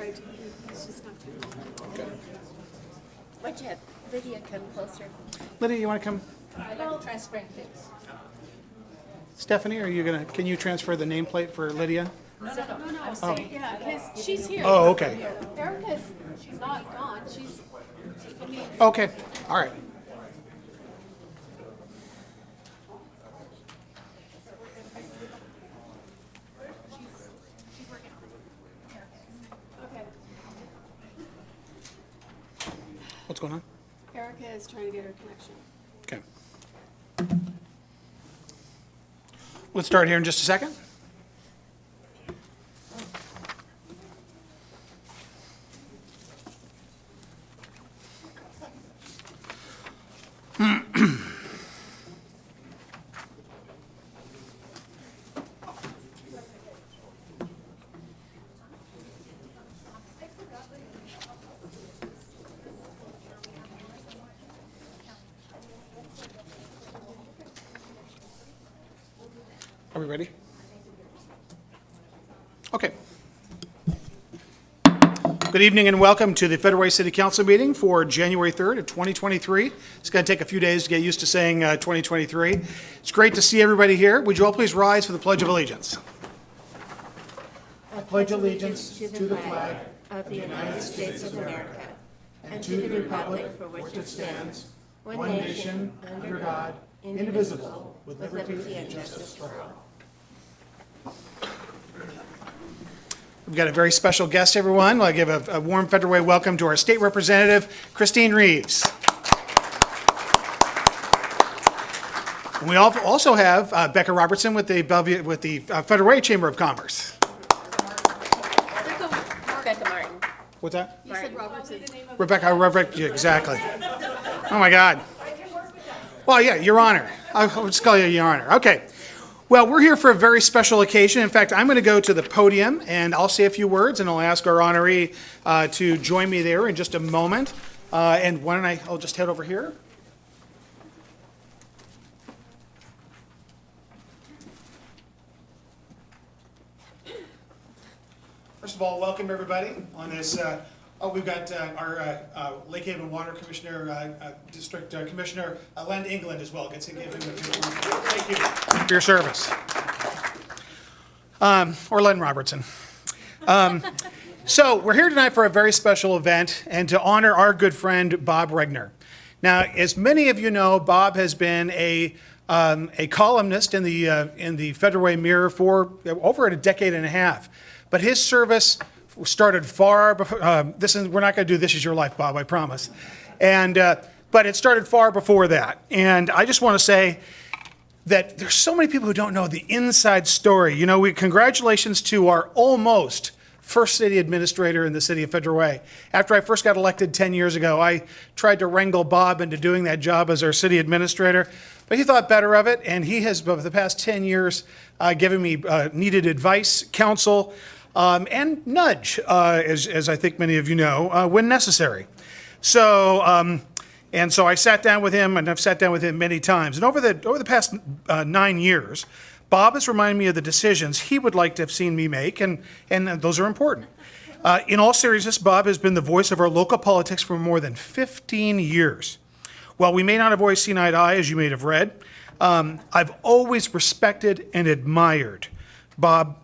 tried to, it's just not too long. Okay. Why'd you have Lydia come closer? Lydia, you want to come? I like transparent things. Stephanie, can you transfer the nameplate for Lydia? No. I'm saying, yeah, because she's here. Oh, okay. Erica's not gone, she's, I mean, Okay, all right. okay. What's going on? Erica is trying to get her connection. Okay. Let's start here in just a second. Are we ready? Okay. Good evening and welcome to the Federal Way City Council meeting for January 3rd of 2023. It's going to take a few days to get used to saying 2023. It's great to see everybody here. Would you all please rise for the Pledge of Allegiance? I pledge allegiance to the flag of the United States of America and to the republic for which it stands, one nation, under God, indivisible, with liberty and justice for all. We've got a very special guest, everyone. I'll give a warm Federal Way welcome to our state representative, Christine Reeves. And we also have Becca Robertson with the Federal Way Chamber of Commerce. Becca Martin. What's that? You said Robertson. Rebecca, yeah, exactly. Oh my God. Well, yeah, Your Honor. I'll just call you Your Honor. Okay. Well, we're here for a very special occasion. In fact, I'm going to go to the podium and I'll say a few words and I'll ask our honoree to join me there in just a moment. And why don't I'll just head over here. First of all, welcome everybody on this. We've got our Lake Haven Water Commissioner, District Commissioner Len England as well. Get to give him thank you for your service. Or Len Robertson. So we're here tonight for a very special event and to honor our good friend Bob Regner. Now, as many of you know, Bob has been a columnist in the Federal Way Mirror for over a decade and a half. But his service started far before, we're not going to do This Is Your Life, Bob, I promise. But it started far before that. And I just want to say that there's so many people who don't know the inside story. You know, congratulations to our almost first city administrator in the city of Federal Way. After I first got elected 10 years ago, I tried to wrangle Bob into doing that job as our city administrator, but he thought better of it, and he has, over the past 10 years, given me needed advice, counsel, and nudge, as I think many of you know, when necessary. So I sat down with him, and I've sat down with him many times. And over the past 9 years, Bob has reminded me of the decisions he would like to have seen me make, and those are important. In all seriousness, Bob has been the voice of our local politics for more than 15 years. While we may not have always seen eye to eye, as you may have read, I've always respected and admired Bob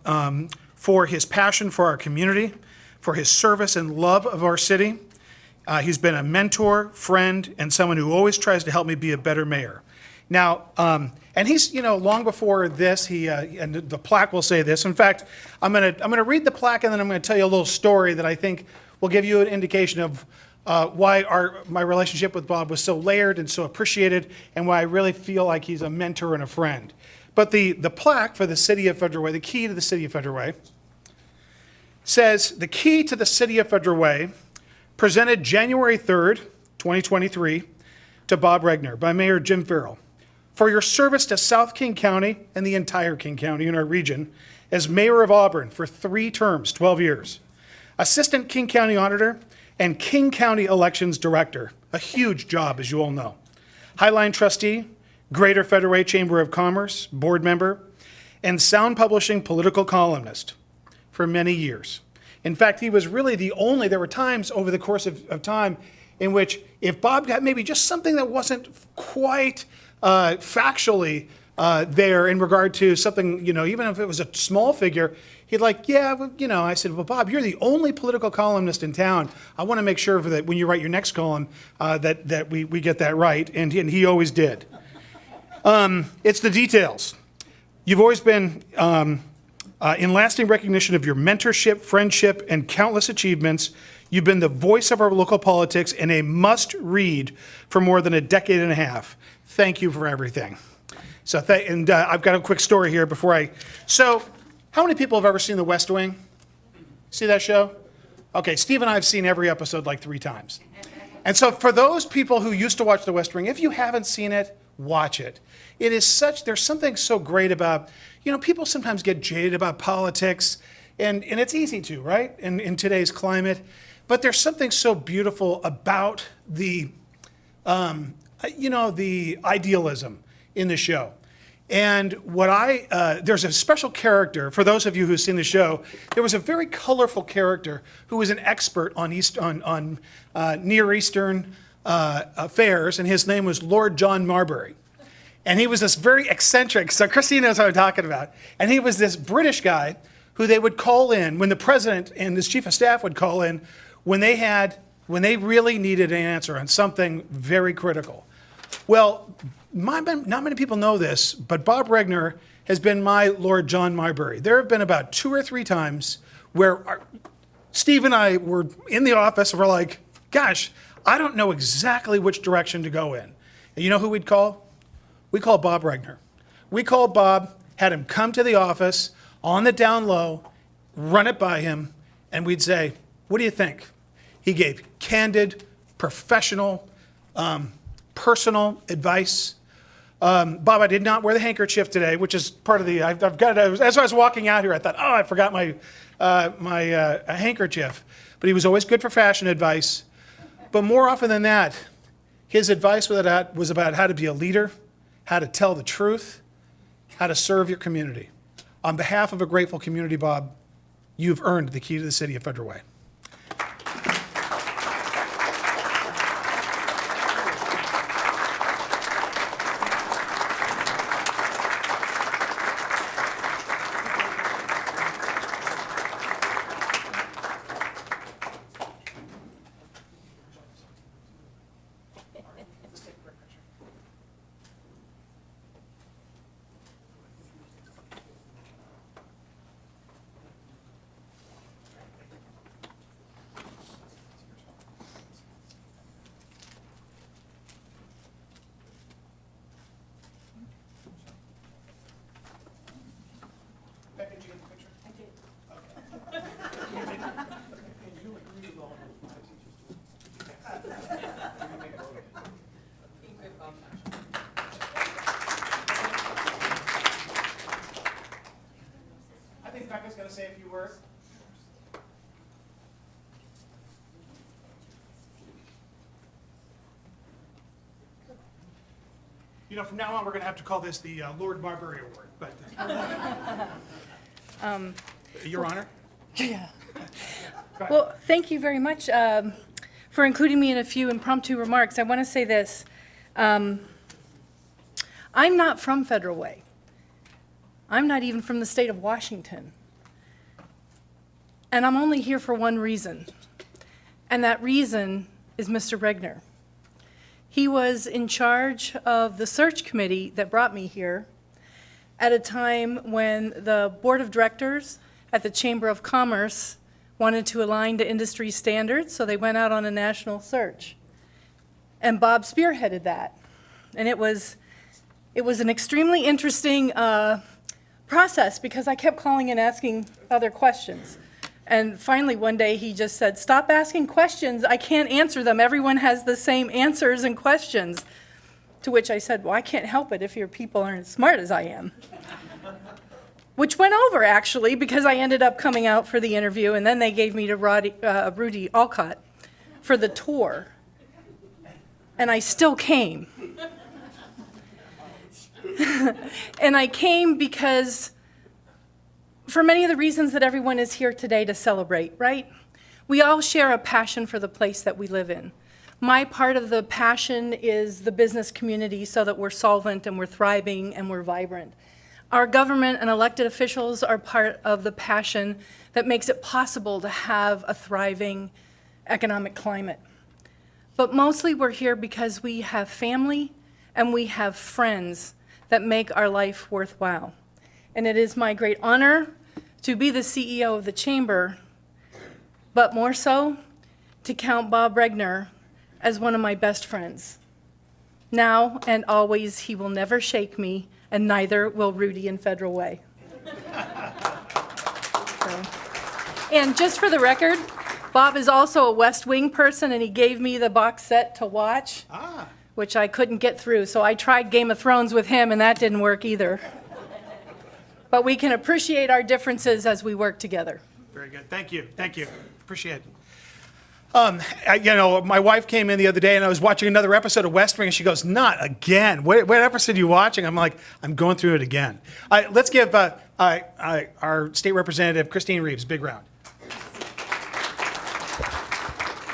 for his passion for our community, for his service and love of our city. He's been a mentor, friend, and someone who always tries to help me be a better mayor. Now, and he's, long before this, and the plaque will say this. In fact, I'm gonna read the plaque and then I'm gonna tell you a little story that I think will give you an indication of why my relationship with Bob was so layered and so appreciated, and why I really feel like he's a mentor and a friend. But the plaque for the city of Federal Way, the key to the city of Federal Way, says, "The key to the city of Federal Way, presented January 3rd, 2023, to Bob Regner by Mayor Jim Farrell, for your service to South King County and the entire King County in our region as Mayor of Auburn for 3 terms, 12 years, Assistant King County Auditor, and King County Elections Director, a huge job, as you all know, Highline Trustee, Greater Federal Way Chamber of Commerce, Board Member, and Sound Publishing political columnist for many years. In fact, he was really the only, there were times over the course of time in which if Bob got maybe just something that wasn't quite factually there in regard to something, even if it was a small figure, he'd like, yeah, well, I said, well, Bob, you're the only political columnist in town. I want to make sure that when you write your next column that we get that right, and he always did. It's the details. You've always been in lasting recognition of your mentorship, friendship, and countless achievements. You've been the voice of our local politics and a must-read for more than a decade and a half. Thank you for everything. So, I've got a quick story here before So, how many people have ever seen The West Wing? See that show? Okay, Steve and I have seen every episode like 3 times. And so for those people who used to watch The West Wing, if you haven't seen it, watch it. There's something so great about, people sometimes get jaded about politics, and it's easy to, right, in today's climate. But there's something so beautiful about the idealism in the show. And there's a special character, for those of you who've seen the show, there was a very colorful character who was an expert on Near Eastern affairs, and his name was Lord John Marbury. And he was this very eccentric, so Christine knows what I'm talking about, and he was this British guy who they would call in, when the president and his chief of staff would call in, when they really needed an answer on something very critical. Well, not many people know this, but Bob Regner has been my Lord John Marbury. There have been about 2 or 3 times where Steve and I were in the office and we're like, gosh, I don't know exactly which direction to go in. And you know who we'd call? We called Bob Regner. We called Bob, had him come to the office on the down low, run it by him, and we'd say, what do you think? He gave candid, professional, personal advice. Bob, I did not wear the handkerchief today, which is part of I've got it. As I was walking out here, I thought, I forgot my handkerchief. But he was always good for fashion advice. But more often than that, his advice was about how to be a leader, how to tell the truth, how to serve your community. On behalf of a grateful community, Bob, you've earned the key to the city of Federal Way. Becca's going to say a few words. From now on, we're going to have to call this the Lord Marbury Award. But Your Honor. Yeah. Well, thank you very much for including me in a few impromptu remarks. I want to say this. I'm not from Federal Way. I'm not even from the state of Washington. And I'm only here for one reason. And that reason is Mr. Regner. He was in charge of the search committee that brought me here at a time when the board of directors at the Chamber of Commerce wanted to align to industry standards, so they went out on a national search. And Bob spearheaded that. And it was an extremely interesting process because I kept calling and asking other questions. And finally, one day, he just said, stop asking questions. I can't answer them. Everyone has the same answers and questions. To which I said, well, I can't help it if your people aren't as smart as I am. Which went over, actually, because I ended up coming out for the interview, and then they gave me to Rudy Alcott for the tour. And I still came. And I came because for many of the reasons that everyone is here today to celebrate, right? We all share a passion for the place that we live in. My part of the passion is the business community so that we're solvent and we're thriving and we're vibrant. Our government and elected officials are part of the passion that makes it possible to have a thriving economic climate. But mostly we're here because we have family and we have friends that make our life worthwhile. And it is my great honor to be the CEO of the Chamber, but more so, to count Bob Regner as one of my best friends. Now and always, he will never shake me, and neither will Rudy in Federal Way. So. And just for the record, Bob is also a West Wing person, and he gave me the box set to watch, which I couldn't get through. So I tried Game of Thrones with him, and that didn't work either. But we can appreciate our differences as we work together. Very good. Thank you. Thank you. Appreciate it. My wife came in the other day and I was watching another episode of West Wing and she goes, "Not again. What episode are you watching?" I'm like, "I'm going through it again." Let's give our state representative, Christine Reeves, a big round.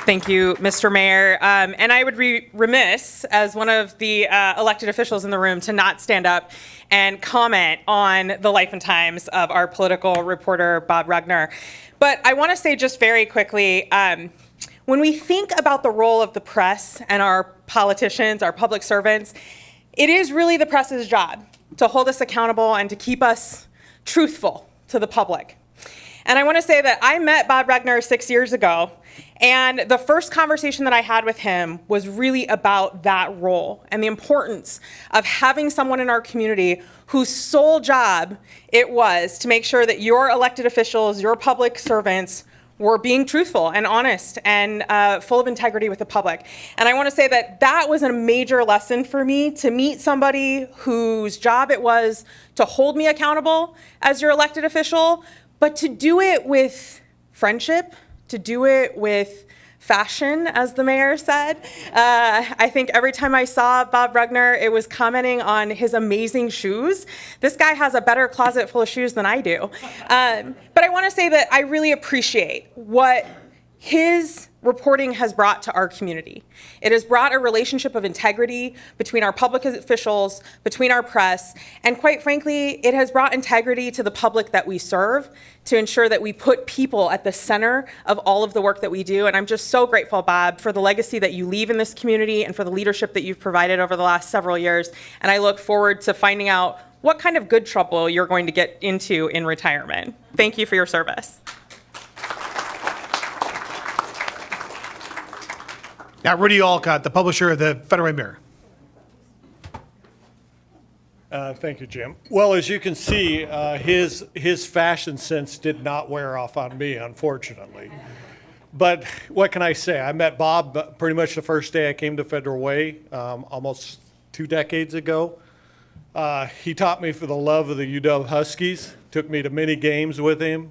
Thank you, Mr. Mayor. And I would be remiss as one of the elected officials in the room to not stand up and comment on the life and times of our political reporter, Bob Regner. But I want to say just very quickly, when we think about the role of the press and our politicians, our public servants, it is really the press's job to hold us accountable and to keep us truthful to the public. And I want to say that I met Bob Regner 6 years ago, and the first conversation that I had with him was really about that role and the importance of having someone in our community whose sole job it was to make sure that your elected officials, your public servants, were being truthful and honest and full of integrity with the public. And I want to say that that was a major lesson for me, to meet somebody whose job it was to hold me accountable as your elected official, but to do it with friendship, to do it with fashion, as the mayor said. I think every time I saw Bob Regner, it was commenting on his amazing shoes. This guy has a better closet full of shoes than I do. But I want to say that I really appreciate what his reporting has brought to our community. It has brought a relationship of integrity between our public officials, between our press, and quite frankly, it has brought integrity to the public that we serve, to ensure that we put people at the center of all of the work that we do. And I'm just so grateful, Bob, for the legacy that you leave in this community and for the leadership that you've provided over the last several years. And I look forward to finding out what kind of good trouble you're going to get into in retirement. Thank you for your service. Now, Rudy Olcott, the publisher of the Federal Way Mirror. Thank you, Jim. Well, as you can see, his fashion sense did not wear off on me, unfortunately. But what can I say? I met Bob pretty much the first day I came to Federal Way, almost 2 decades ago. He taught me for the love of the UW Huskies, took me to many games with him,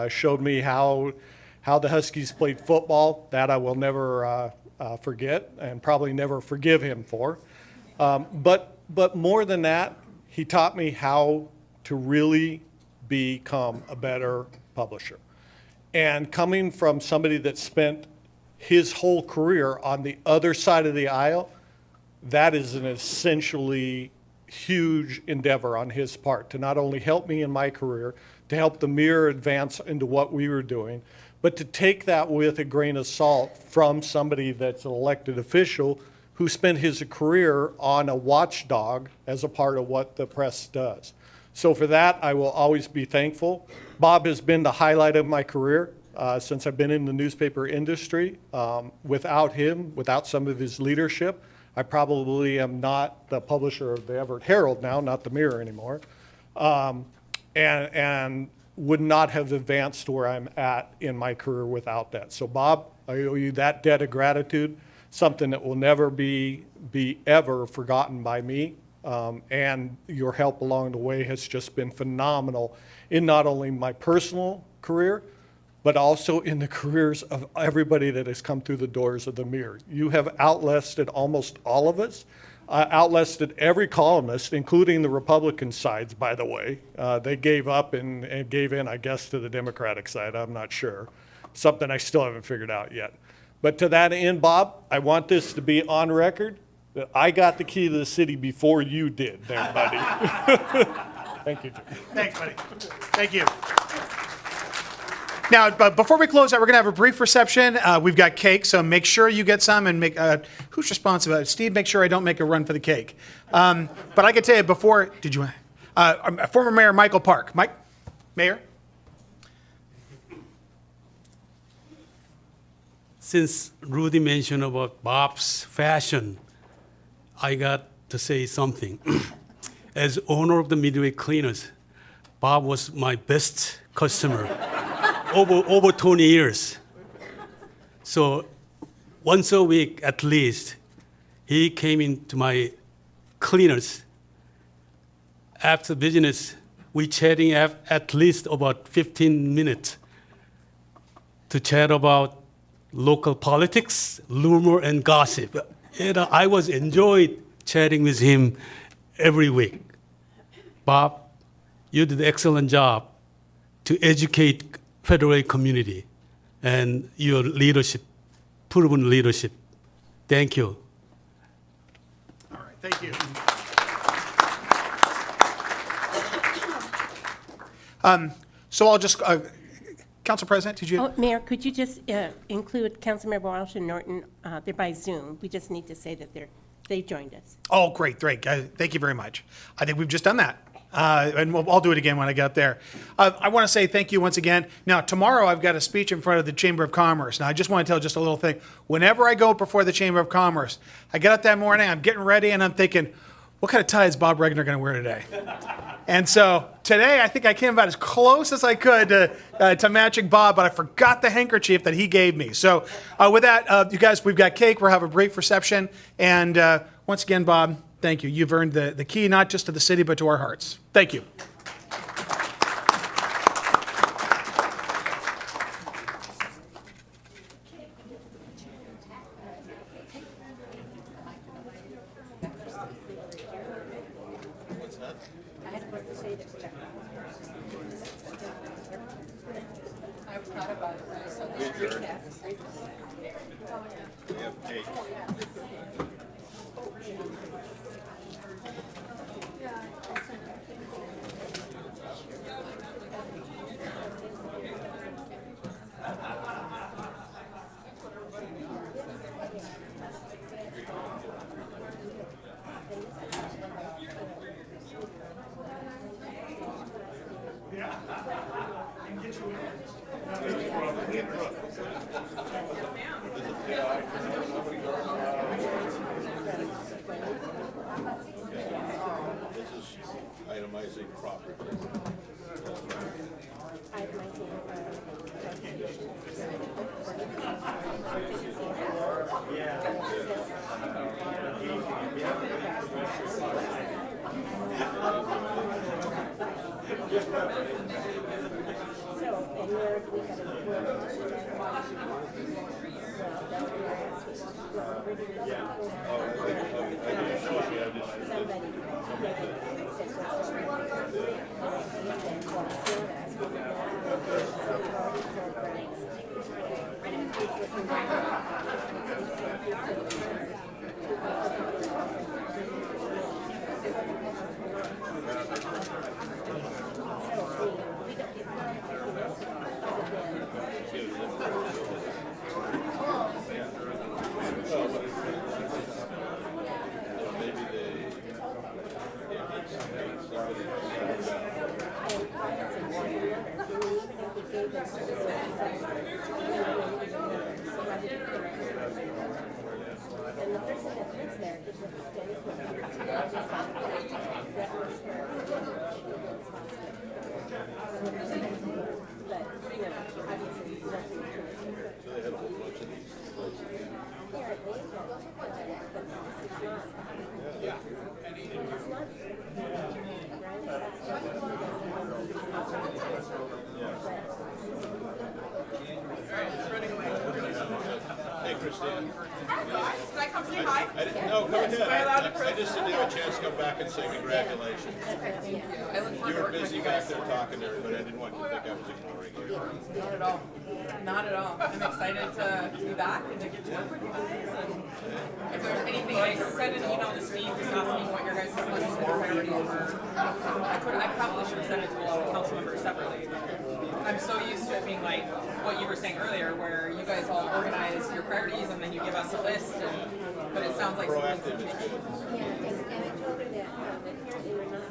showed me how the Huskies played football. That I will never forget and probably never forgive him for. But more than that, he taught me how to really become a better publisher. And coming from somebody that spent his whole career on the other side of the aisle, that is an essentially huge endeavor on his part to not only help me in my career, to help the Mirror advance into what we were doing, but to take that with a grain of salt from somebody that's an elected official who spent his career on a watchdog as a part of what the press does. So for that, I will always be thankful. Bob has been the highlight of my career since I've been in the newspaper industry. Without him, without some of his leadership, I probably am not the publisher of the Everett Herald now, not the Mirror anymore, and would not have advanced where I'm at in my career without that. So Bob, I owe you that debt of gratitude, something that will never be ever forgotten by me. And your help along the way has just been phenomenal in not only my personal career, but also in the careers of everybody that has come through the doors of the Mirror. You have outlasted almost all of us. outlasted every columnist, including the Republican sides, by the way. They gave up and gave in, I guess, to the Democratic side. I'm not sure. Something I still haven't figured out yet. But to that end, Bob, I want this to be on record that I got the key to the city before you did there, buddy. Thank you, Jim. Thanks, buddy. Thank you. Now, but before we close out, we're going to have a brief reception. We've got cake, so make sure you get some and make, who's responsible? Steve, make sure I don't make a run for the cake. But I can tell you before, former Mayor Michael Park. Mike, Mayor? Since Rudy mentioned about Bob's fashion, I got to say something. As owner of the Midway Cleaners, Bob was my best customer over 20 years. So once a week at least, he came into my cleaners. After business, we chatting at least about 15 minutes to chat about local politics, rumor, and gossip. And I was enjoyed chatting with him every week. Bob, you did an excellent job to educate Federal Way community and your leadership, proven leadership. Thank you. All right, thank you. So I'll just, Council President, did you? Oh, Mayor, could you just include Councilmember Walsh and Norton? They're by Zoom. We just need to say that they joined us. Oh, great. Thank you very much. I think we've just done that. And I'll do it again when I get up there. I want to say thank you once again. Now, tomorrow I've got a speech in front of the Chamber of Commerce. Now, I just want to tell just a little thing. Whenever I go before the Chamber of Commerce, I get up that morning, I'm getting ready, and I'm thinking, what kind of tie is Bob Regner going to wear today? And so today, I think I came about as close as I could to matching Bob, but I forgot the handkerchief that he gave me. So with that, you guys, we've got cake. We'll have a brief reception. And once again, Bob, thank you. You've earned the key not just to the city, but to our hearts. Thank you. I forgot about it when I saw this. Itemizing property. Did I come say hi? No, come ahead. I just didn't have a chance to come back and say congratulations. I look forward You to were working with busy you back guys. there talking to everybody. I didn't want you to think I was ignoring you. Not at all. Not at all. I'm excited to be back and to get to work with you guys. And if there's anything, I sent an email to Steve just asking what your guys' legislative priorities were. I probably should have sent it to all the council members separately. I'm so used to it being like what you were saying earlier, where you guys all organize your priorities and then you give us a list. But it sounds like Proactive is good. Yeah, and I told her that apparently we're not.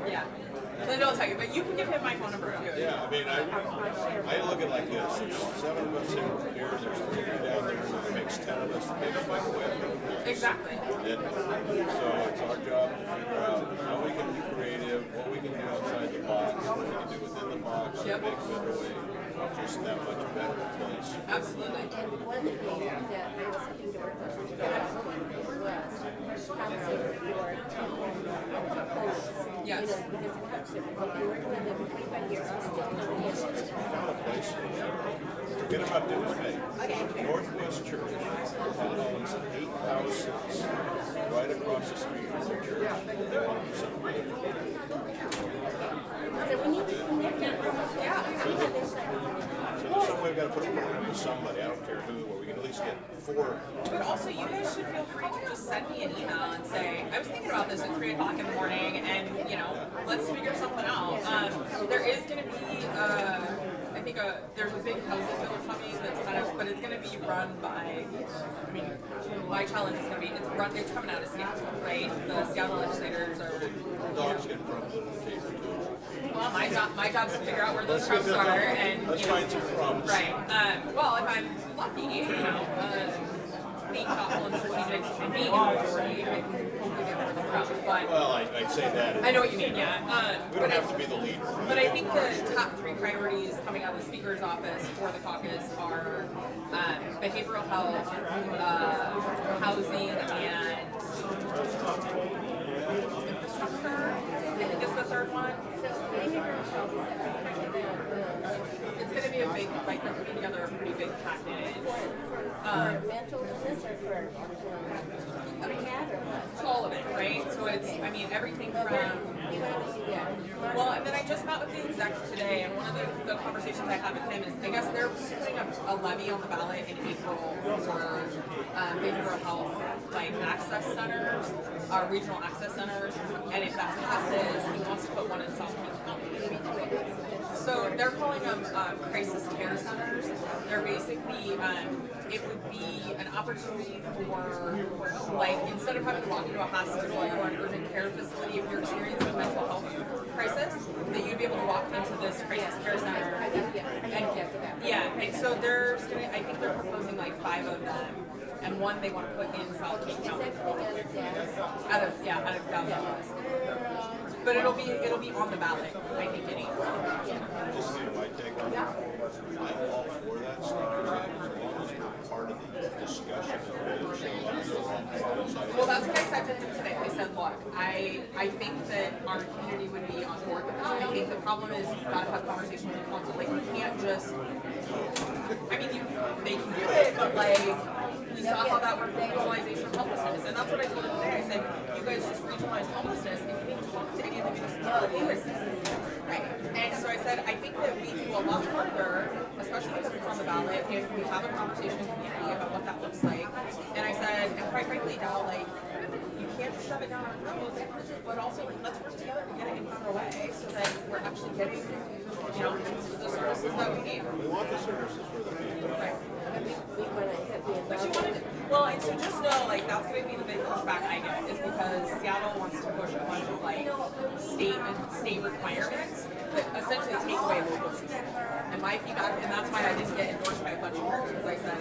yeah. Linda will tell you, but you can give him my phone number too. Yeah, I mean, I look at it like this. There's 7 of us in here, there's 3 of you down there, so it makes 10 of us to make a microwave. Exactly. So it's our job to figure out how we can be creative, what we can do outside the box, what we can do within the box, to Yep. make Federal just that much better place. Absolutely. And one of the things that I was hoping to work on was housing your homeless. Yes. You know, because it helps them. We've been working with them for 25 years, we still don't get it. Found a place for them. Forget about Dennis Bay. Northwest Church owns 8 houses right across the street from the church. They want to do something with it. So we need to connect them. Yeah. So there's some way we've got to put a program with somebody, I don't care who, where we can at least get 4. But also, you guys should feel free to just send me an email and say, I was thinking about this at 3 o'clock in the morning, and, you know, let's figure something out. There is going to be, I think, there's a big housing bill coming that's kind of, but it's going to be run by, I mean, my challenge is going to be, it's coming out of Seattle, right? The Seattle legislators are, Dogs get crumbs under the table too. well, my job's to figure out where those crumbs are, and, Let's you know, find some crumbs. right. Well, if I'm lucky, you know, being thoughtful and strategic and being a majority, I can hopefully get rid of the crumbs. But Well, I'd say that. I know what you mean, yeah. We don't have to be the leader. But I think the top 3 priorities coming out of the Speaker's office for the caucus are behavioral health, housing, and infrastructure. I think is the 3rd one. It's going to be a big, like, they're putting together a pretty big package. For mental illness or for rehab or what? It's all of it, right? So it's, I mean, everything from. Well, and then I just met with the exec today, and one of the conversations I had with him is, I guess they're putting a levy on the ballot in April for behavioral health, like access centers, regional access centers, and if that passes, he wants to put one in South Bend County. So they're calling them crisis care centers. They're basically, it would be an opportunity for, like, instead of having to walk into a hospital or an urgent care facility if you're experiencing a mental health crisis, that you'd be able to walk into this crisis care center. And so there's gonna, I think they're proposing like 5 of them, and one they want to put in South King County. Out of Dallas. But it'll be on the ballot, I think, in April. Just you know, my take on it. I'm all for that stuff. As long as we're part of the discussion Well, that's what I said to him today. I said, look, I think that our community would be on board with that. I think the problem is you've got to have conversations with the council. Like, you can't just, I mean, they can do it, but like, we saw how that worked with regionalization of homelessness. And that's what I told him today. I said, you guys just regionalize homelessness if you need to talk to any of the municipalities. Right. And so I said, I think that we can go a lot further, especially because it's on the ballot, if we have a conversation in the community about what that looks like. And I said, and quite frankly, now, like, you can't just shove it down our throats, but also, like, let's work together to get it in our way so that we're actually getting, you know, the services that we need. We want the services for the people. Right. We want to have the But you wanted to, well, and so just know, like, that's going to be the big pushback I get, is because Seattle wants to push a bunch of, like, state requirements that essentially take away local support. And my feedback, and that's why I didn't get endorsed by a bunch of groups, because I said,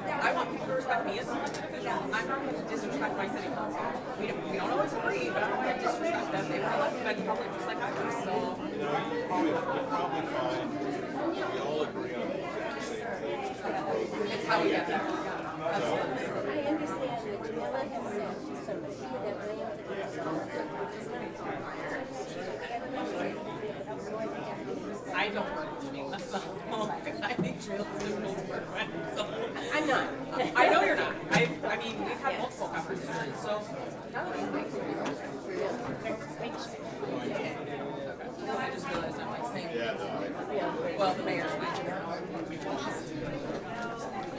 I want people to respect me as an elected official. I'm not going to disrespect my city council. We don't always agree, but I don't want to disrespect them. They were elected by the public just like I was, so. You know, you probably find we all agree on the exact same things. It's how we get there. Absolutely. I understand that Jamila has said to somebody that I am the I don't work with Jamila, so I think Jamila's difficult to work with. So. I'm not. I know you're not. I mean, we've had multiple conversations, so. I just realized I'm like saying, well, the mayor's mentioned.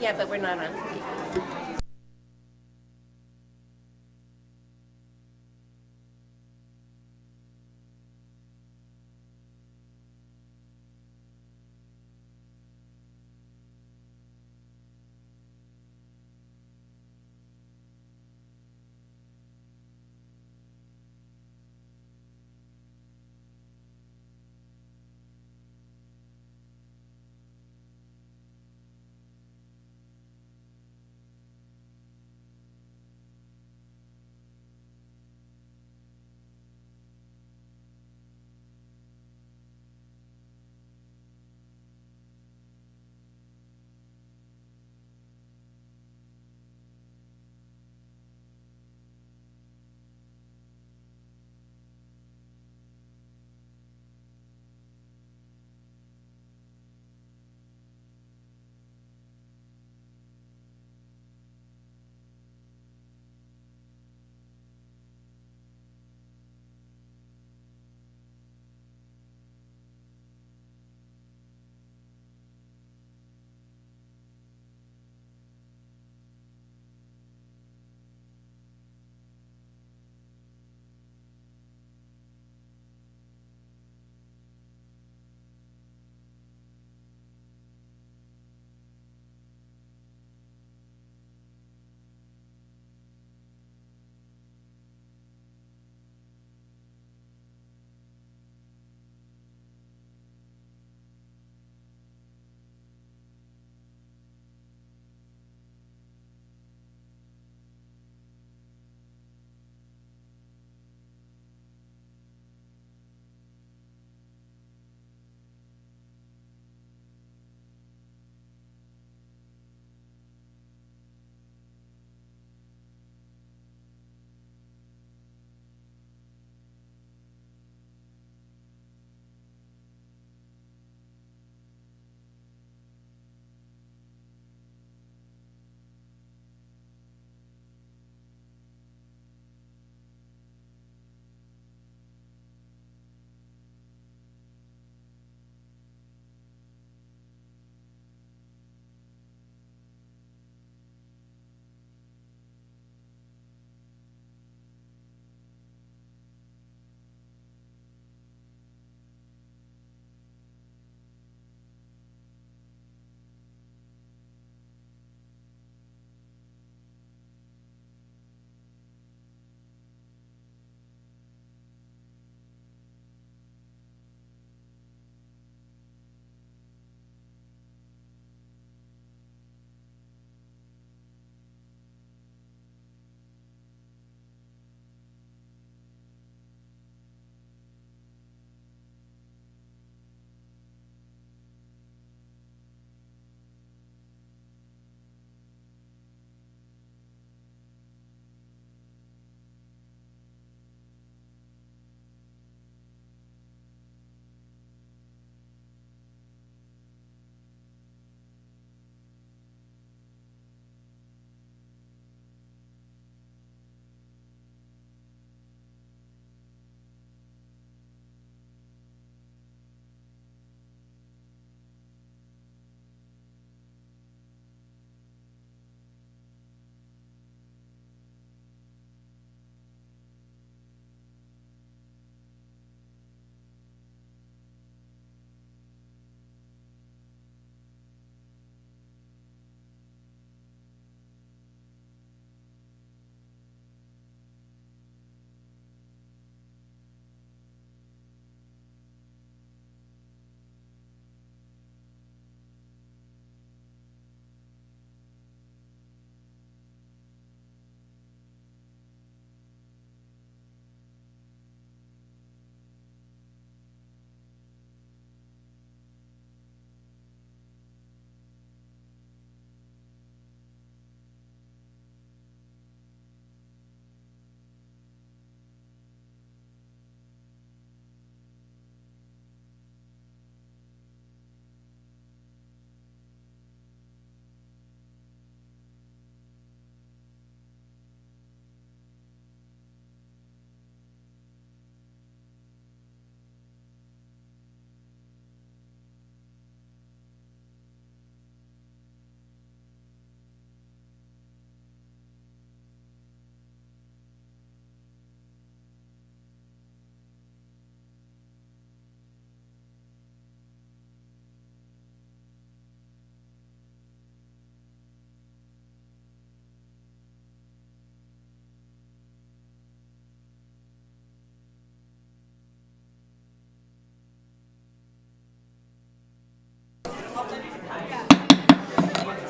Yeah, but we're not on.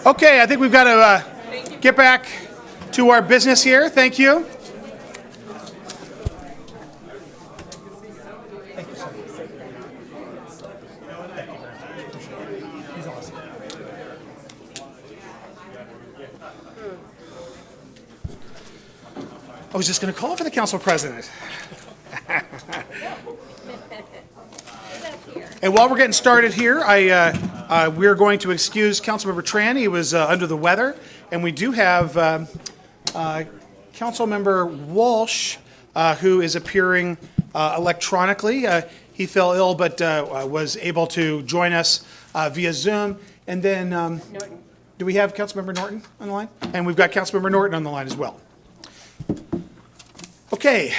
Okay, I think we've got to get back to our business here. Thank you. I was just going to call for the council president. And while we're getting started here, we're going to excuse Councilmember Tran. He was under the weather, and we do have Councilmember Walsh, who is appearing electronically. He fell ill, but was able to join us via Zoom. And then, do we have Councilmember Norton on the line? And we've got Councilmember Norton on the line as well. Okay.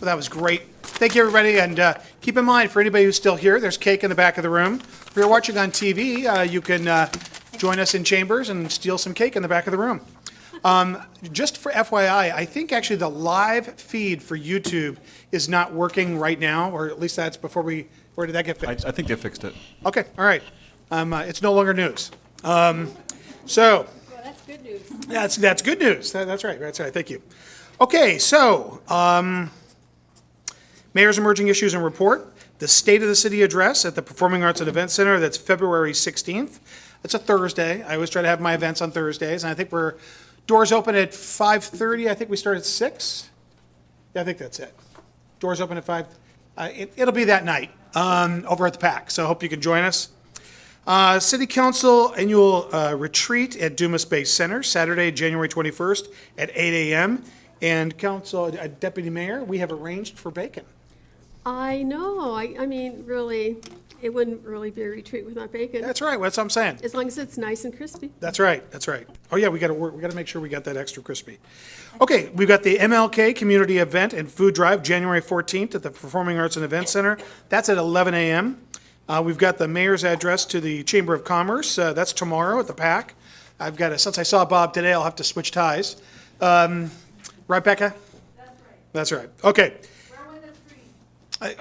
Well, that was great. Thank you, everybody, and keep in mind, for anybody who's still here, there's cake in the back of the room. If you're watching on TV, you can join us in chambers and steal some cake in the back of the room. Just for FYI, I think actually the live feed for YouTube is not working right now, or at least that's before we, where did that get fixed? I think they fixed it. Okay, all right. It's no longer news. So, Well, that's good news. that's good news. That's right, thank you. Okay, so, Mayor's Emerging Issues and Report, the State of the City Address at the Performing Arts and Events Center, that's February 16th. It's a Thursday. I always try to have my events on Thursdays, and I think doors open at 5:30. I think we start at 6. Yeah, I think that's it. Doors open at 5. It'll be that night over at the PAC, so I hope you can join us. City Council Annual Retreat at Dumas Bay Center, Saturday, January 21st at 8 a.m. And Council Deputy Mayor, we have arranged for bacon. I know, I mean, really, it wouldn't really be a retreat without bacon, That's right, that's what I'm saying. as long as it's nice and crispy. That's right. Oh yeah, we got to make sure we got that extra crispy. Okay, we've got the MLK Community Event and Food Drive, January 14th at the Performing Arts and Events Center. That's at 11 a.m. We've got the mayor's address to the Chamber of Commerce. That's tomorrow at the PAC. Since I saw Bob today, I'll have to switch ties. Right, Becca? That's right. Okay.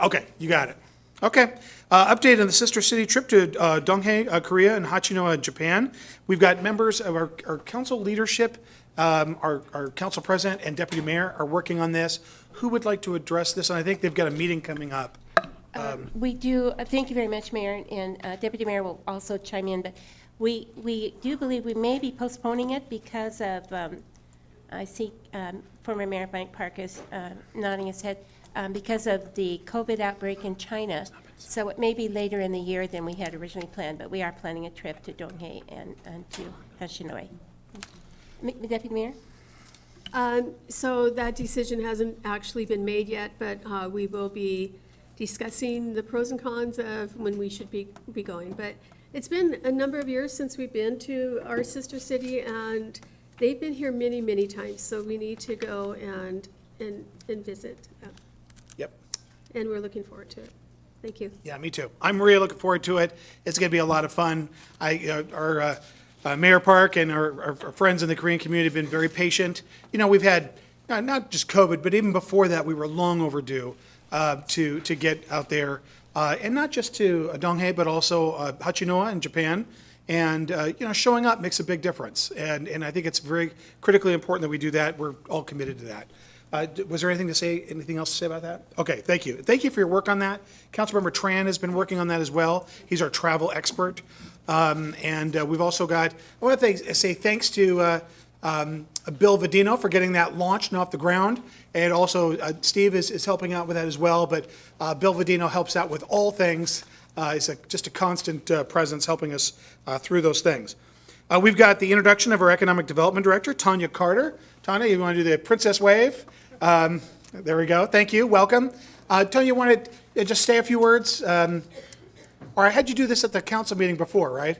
Okay, you got it. Okay. Update on the sister city trip to Donghae, Korea, and Hachinohe, Japan. We've got members of our council leadership, our council president and deputy mayor are working on this. Who would like to address this? And I think they've got a meeting coming up. We do, thank you very much, Mayor, and Deputy Mayor will also chime in, but we do believe we may be postponing it because of, I see former Mayor Mike Park is nodding his head, because of the COVID outbreak in China. So it may be later in the year than we had originally planned, but we are planning a trip to Donghae and to Hachinohe. Deputy Mayor? So that decision hasn't actually been made yet, but we will be discussing the pros and cons of when we should be going. But it's been a number of years since we've been to our sister city, and they've been here many, many times, so we need to go and visit. Yep. And we're looking forward to it. Thank you. Yeah, me too. I'm really looking forward to it. It's going to be a lot of fun. Our Mayor Park and our friends in the Korean community have been very patient. You know, we've had not just COVID, but even before that, we were long overdue to get out there, and not just to Donghae, but also Hachinohe in Japan. And showing up makes a big difference. And I think it's very critically important that we do that. We're all committed to that. Was there anything else to say about that? Okay, thank you. Thank you for your work on that. Councilmember Tran has been working on that as well. He's our travel expert. And we've also got, I want to say thanks to Bill Vadino for getting that launched and off the ground. And also Steve is helping out with that as well. But Bill Vadino helps out with all things. He's just a constant presence helping us through those things. We've got the introduction of our Economic Development Director, Tanya Carter. Tanya, you want to do the Princess Wave? There we go. Thank you. Welcome. Tanya, you want to just say a few words? Or I had you do this at the council meeting before, right?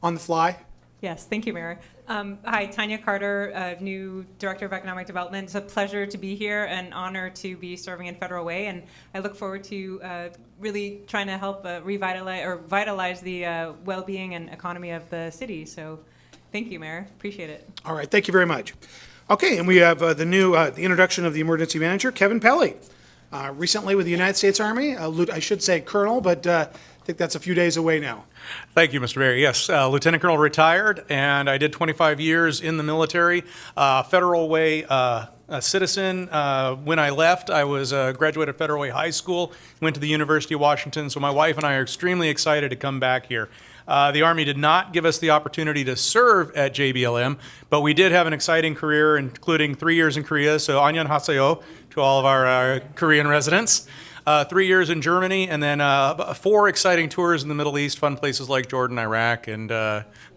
On the fly? Yes, thank you, Mayor. Hi, Tanya Carter, new Director of Economic Development. It's a pleasure to be here, an honor to be serving in Federal Way, and I look forward to really trying to help vitalize the well-being and economy of the city. So thank you, Mayor. Appreciate it. All right, thank you very much. Okay, and we have the introduction of the emergency manager, Kevin Pelly. recently with the United States Army. I should say colonel, but I think that's a few days away now. Thank you, Mr. Mayor. Yes, Lieutenant Colonel retired, and I did 25 years in the military, Federal Way a citizen. When I left, I was a graduate of Federal Way High School, went to the University of Washington, so my wife and I are extremely excited to come back here. The Army did not give us the opportunity to serve at JBLM, but we did have an exciting career, including 3 years in Korea, so annyeonghaseyo to all of our Korean residents. 3 years in Germany, and then 4 exciting tours in the Middle East, fun places like Jordan, Iraq, and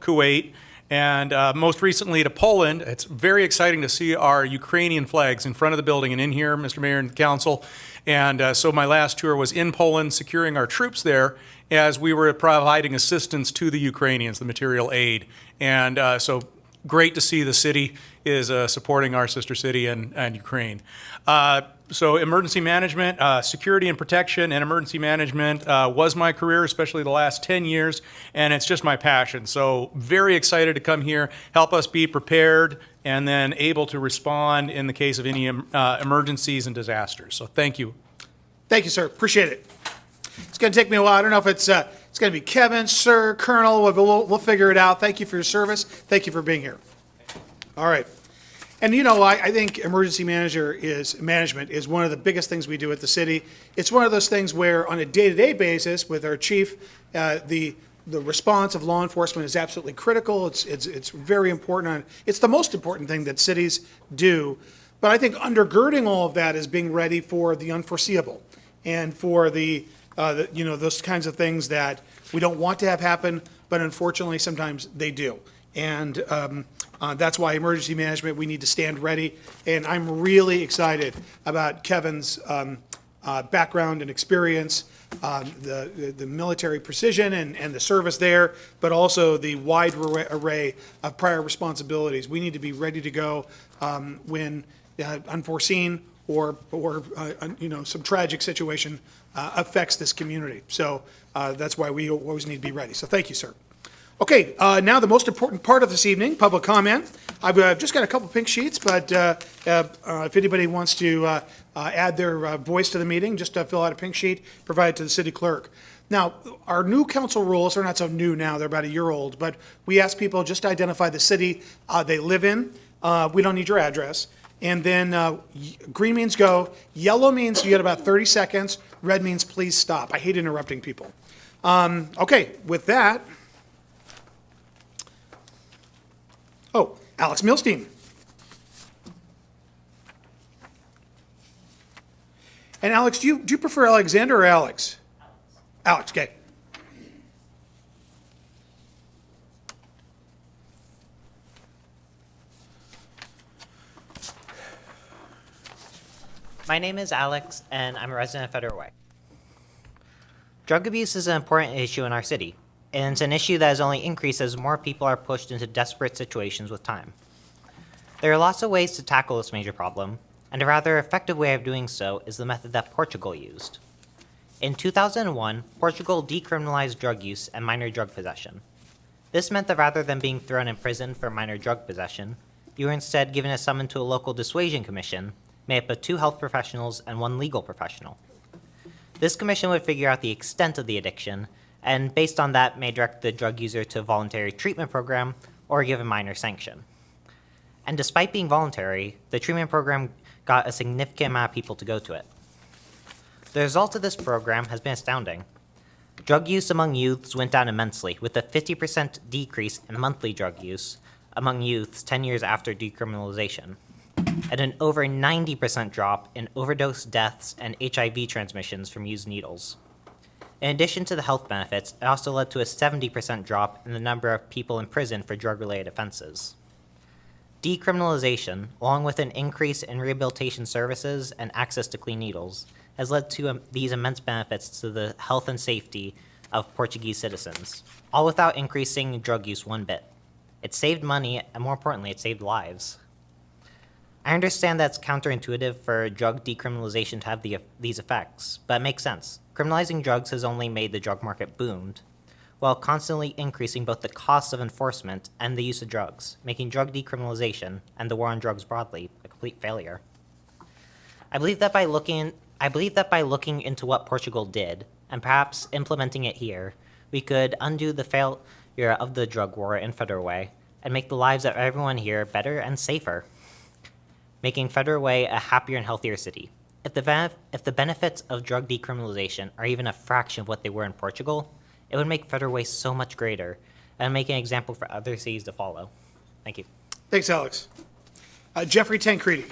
Kuwait. And most recently to Poland. It's very exciting to see our Ukrainian flags in front of the building and in here, Mr. Mayor and Council. And so my last tour was in Poland, securing our troops there as we were providing assistance to the Ukrainians, the material aid. And so great to see the city is supporting our sister city and Ukraine. So emergency management, security and protection and emergency management was my career, especially the last 10 years, and it's just my passion. So very excited to come here, help us be prepared, and then able to respond in the case of any emergencies and disasters. So thank you. Thank you, sir. Appreciate it. It's going to take me a while. I don't know if it's going to be Kevin, sir, Colonel, but we'll figure it out. Thank you for your service. Thank you for being here. All right. And you know, I think emergency management is one of the biggest things we do at the city. It's one of those things where on a day-to-day basis with our chief, the response of law enforcement is absolutely critical. It's very important. It's the most important thing that cities do. But I think undergirding all of that is being ready for the unforeseeable and for the those kinds of things that we don't want to have happen, but unfortunately sometimes they do. And that's why emergency management, we need to stand ready. And I'm really excited about Kevin's background and experience, the military precision and the service there, but also the wide array of prior responsibilities. We need to be ready to go when unforeseen or some tragic situation affects this community. So that's why we always need to be ready. So thank you, sir. Okay, now the most important part of this evening, public comment. I've just got a couple pink sheets, but if anybody wants to add their voice to the meeting, just fill out a pink sheet, provide it to the city clerk. Now, our new council rules are not so new now, they're about a year old, but we ask people just to identify the city they live in. We don't need your address. And then green means go, yellow means you get about 30 seconds, red means please stop. I hate interrupting people. Okay, with that, Alex Milstein. And Alex, do you prefer Alexander or Alex? Alex, okay. My name is Alex, and I'm a resident of Federal Way. Drug abuse is an important issue in our city, and it's an issue that has only increased as more people are pushed into desperate situations with time. There are lots of ways to tackle this major problem, and a rather effective way of doing so is the method that Portugal used. In 2001, Portugal decriminalized drug use and minor drug possession. This meant that rather than being thrown in prison for minor drug possession, you were instead given a summons to a local dissuasion commission made up of 2 health professionals and 1 legal professional. This commission would figure out the extent of the addiction, and based on that may direct the drug user to a voluntary treatment program or give a minor sanction. And despite being voluntary, the treatment program got a significant amount of people to go to it. The result of this program has been astounding. Drug use among youths went down immensely, with a 50% decrease in monthly drug use among youths 10 years after decriminalization, and an over 90% drop in overdose deaths and HIV transmissions from used needles. In addition to the health benefits, it also led to a 70% drop in the number of people in prison for drug-related offenses. Decriminalization, along with an increase in rehabilitation services and access to clean needles, has led to these immense benefits to the health and safety of Portuguese citizens, all without increasing drug use one bit. It saved money, and more importantly, it saved lives. I understand that it's counterintuitive for drug decriminalization to have these effects, but it makes sense. Criminalizing drugs has only made the drug market boomed, while constantly increasing both the costs of enforcement and the use of drugs, making drug decriminalization and the war on drugs broadly a complete failure. I believe that by looking I believe that by looking into what Portugal did, and perhaps implementing it here, we could undo the failure of the drug war in Federal Way and make the lives of everyone here better and safer, making Federal Way a happier and healthier city. If the benefits of drug decriminalization are even a fraction of what they were in Portugal, it would make Federal Way so much greater and make an example for other cities to follow. Thank you. Thanks, Alex. Jeffrey Tancredi.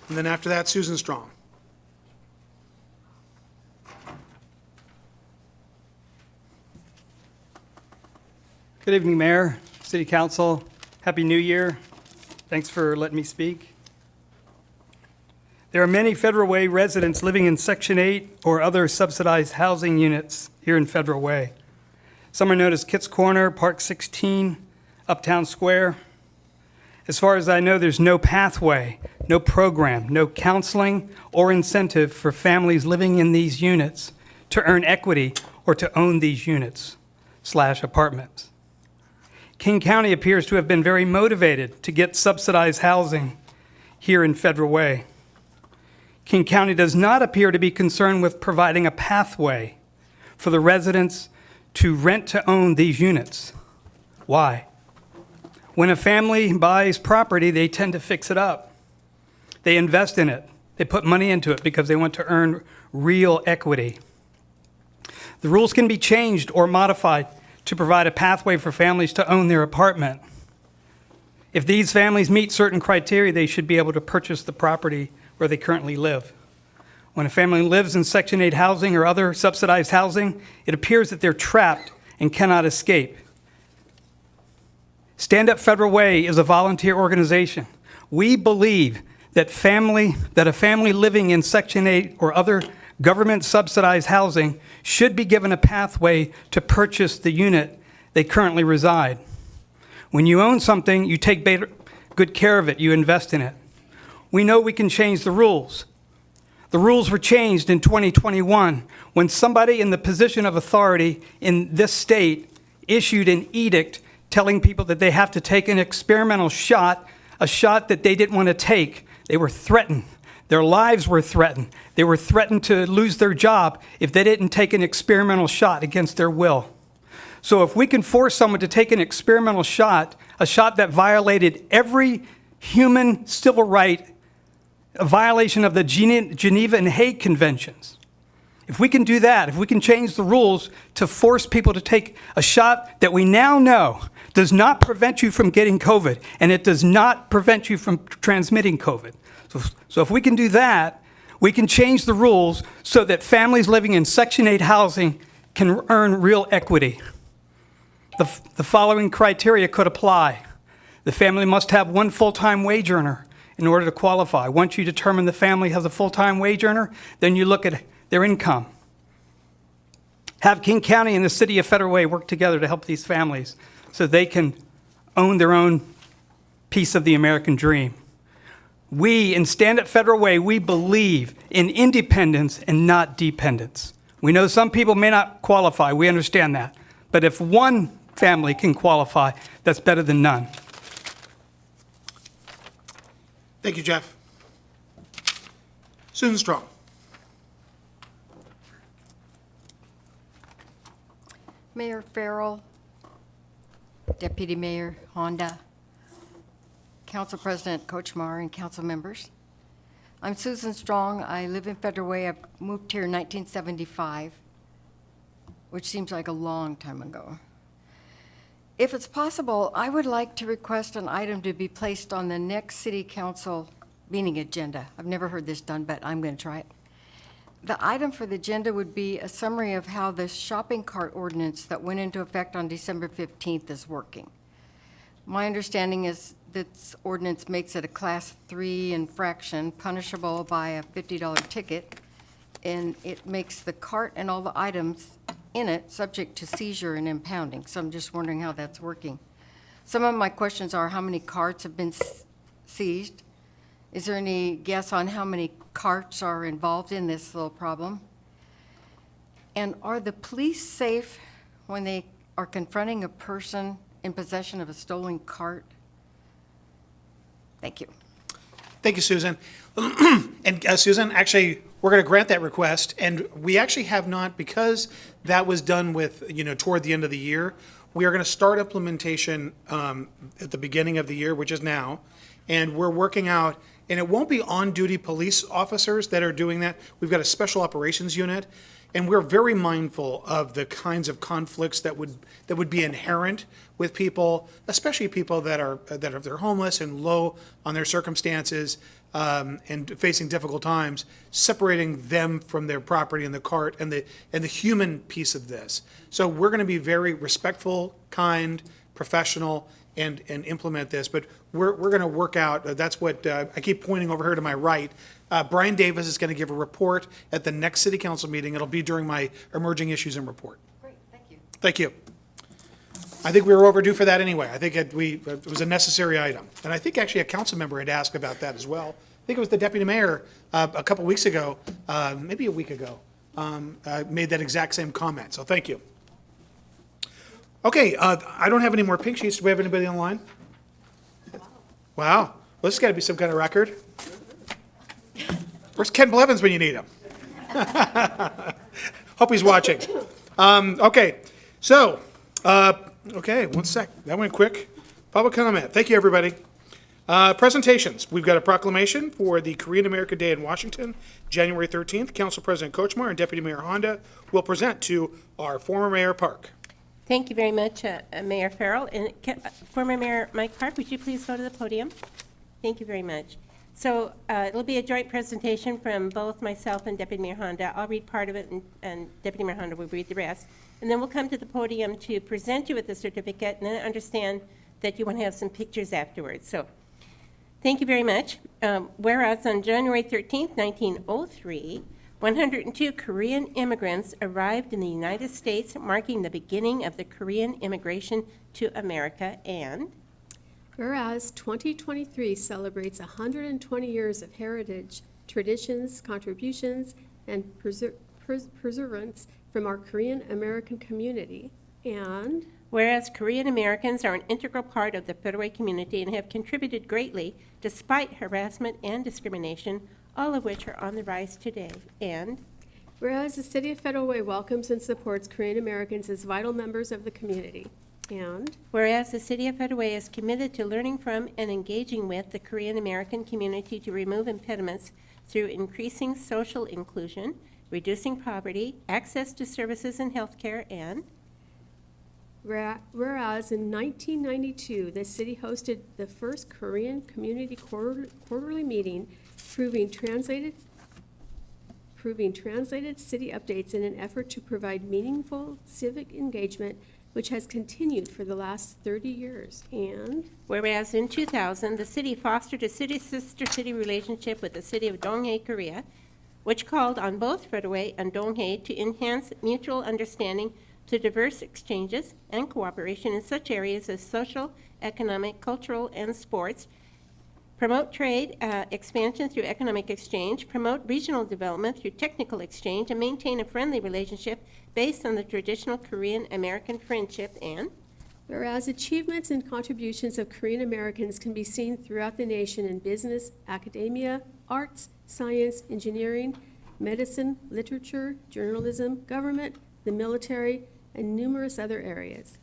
And then after that, Susan Strong. Good evening, Mayor, City Council. Happy New Year. Thanks for letting me speak. There are many Federal Way residents living in Section 8 or other subsidized housing units here in Federal Way. Some are known as Kitts Corner, Park 16, Uptown Square. As far as I know, there's no pathway, no program, no counseling or incentive for families living in these units to earn equity or to own these units/apartments. King County appears to have been very motivated to get subsidized housing here in Federal Way. King County does not appear to be concerned with providing a pathway for the residents to rent to own these units. Why? When a family buys property, they tend to fix it up. They invest in it. They put money into it because they want to earn real equity. The rules can be changed or modified to provide a pathway for families to own their apartment. If these families meet certain criteria, they should be able to purchase the property where they currently live. When a family lives in Section 8 housing or other subsidized housing, it appears that they're trapped and cannot escape. Stand Up Federal Way is a volunteer organization. We believe that a family living in Section 8 or other government-subsidized housing should be given a pathway to purchase the unit they currently reside. When you own something, you take good care of it, you invest in it. We know we can change the rules. The rules were changed in 2021 when somebody in the position of authority in this state issued an edict telling people that they have to take an experimental shot, a shot that they didn't want to take. They were threatened. Their lives were threatened. They were threatened to lose their job if they didn't take an experimental shot against their will. So if we can force someone to take an experimental shot, a shot that violated every human civil right, a violation of the Geneva and Hague Conventions, if we can do that, if we can change the rules to force people to take a shot that we now know does not prevent you from getting COVID, and it does not prevent you from transmitting COVID. So if we can do that, we can change the rules so that families living in Section 8 housing can earn real equity. The following criteria could apply. The family must have one full-time wage earner in order to qualify. Once you determine the family has a full-time wage earner, then you look at their income. Have King County and the City of Federal Way work together to help these families so they can own their own piece of the American dream. We, in Stand Up Federal Way, we believe in independence and not dependence. We know some people may not qualify, we understand that. But if one family can qualify, that's better than none. Thank you, Jeff. Susan Strong. Mayor Farrell, Deputy Mayor Honda, Council President Kochmar, and council members. I'm Susan Strong. I live in Federal Way. I moved here in 1975, which seems like a long time ago. If it's possible, I would like to request an item to be placed on the next city council meeting agenda. I've never heard this done, but I'm going to try it. The item for the agenda would be a summary of how the shopping cart ordinance that went into effect on December 15th is working. My understanding is that this ordinance makes it a Class 3 infraction punishable by a $50 ticket, and it makes the cart and all the items in it subject to seizure and impounding. So I'm just wondering how that's working. Some of my questions are how many carts have been seized? Is there any guess on how many carts are involved in this little problem? And are the police safe when they are confronting a person in possession of a stolen cart? Thank you. Thank you, Susan. And Susan, actually, we're going to grant that request, and we actually have not, because that was done with, toward the end of the year, we are going to start implementation at the beginning of the year, which is now, and we're working out, and it won't be on-duty police officers that are doing that. We've got a special operations unit, and we're very mindful of the kinds of conflicts that would be inherent with people, especially people that are they're homeless and low on their circumstances, and facing difficult times, separating them from their property and the cart and the human piece of this. So we're going to be very respectful, kind, professional, and implement this. But we're going to work out. That's what I keep pointing over here to my right. Brian Davis is going to give a report at the next city council meeting. It'll be during my emerging issues and report. Great, thank you. Thank you. I think we were overdue for that anyway. I think it was a necessary item. And I think actually a council member had asked about that as well. I think it was the deputy mayor a couple weeks ago, maybe a week ago, made that exact same comment. So thank you. Okay, I don't have any more pink sheets. Do we have anybody online? Wow. Well, this has got to be some kind of record. Where's Ken Blevins when you need him? Hope he's watching. Okay, so, okay, one sec. That went quick. Public comment. Thank you, everybody. Presentations. We've got a proclamation for the Korean American Day in Washington, January 13th. Council President Kochmar and Deputy Mayor Honda will present to our former Mayor Park. Thank you very much, Mayor Farrell. And former Mayor Mike Park, would you please go to the podium? Thank you very much. So it'll be a joint presentation from both myself and Deputy Mayor Honda. I'll read part of it, and Deputy Mayor Honda will read the rest. And then we'll come to the podium to present you with the certificate, and then understand that you want to have some pictures afterwards. So thank you very much. Whereas on January 13th, 1903, 102 Korean immigrants arrived in the United States, marking the beginning of the Korean immigration to America. And Whereas 2023 celebrates 120 years of heritage, traditions, contributions, and perseverance from our Korean American community. And whereas Korean Americans are an integral part of the Federal Way community and have contributed greatly despite harassment and discrimination, all of which are on the rise today. And whereas the City of Federal Way welcomes and supports Korean Americans as vital members of the community. And whereas the City of Federal Way is committed to learning from and engaging with the Korean American community to remove impediments through increasing social inclusion, reducing poverty, access to services and health care. And whereas in 1992, the city hosted the first Korean community quarterly meeting, proving translated city updates in an effort to provide meaningful civic engagement, which has continued for the last 30 years. And whereas in 2000, the city fostered a city-sister-city relationship with the city of Donghae, Korea, which called on both Federal Way and Donghae to enhance mutual understanding through diverse exchanges and cooperation in such areas as social, economic, cultural, and sports, promote trade expansion through economic exchange, promote regional development through technical exchange, and maintain a friendly relationship based on the traditional Korean-American friendship. And whereas achievements and contributions of Korean Americans can be seen throughout the nation in business, academia, arts, science, engineering, medicine, literature, journalism, government, the military, and numerous other areas.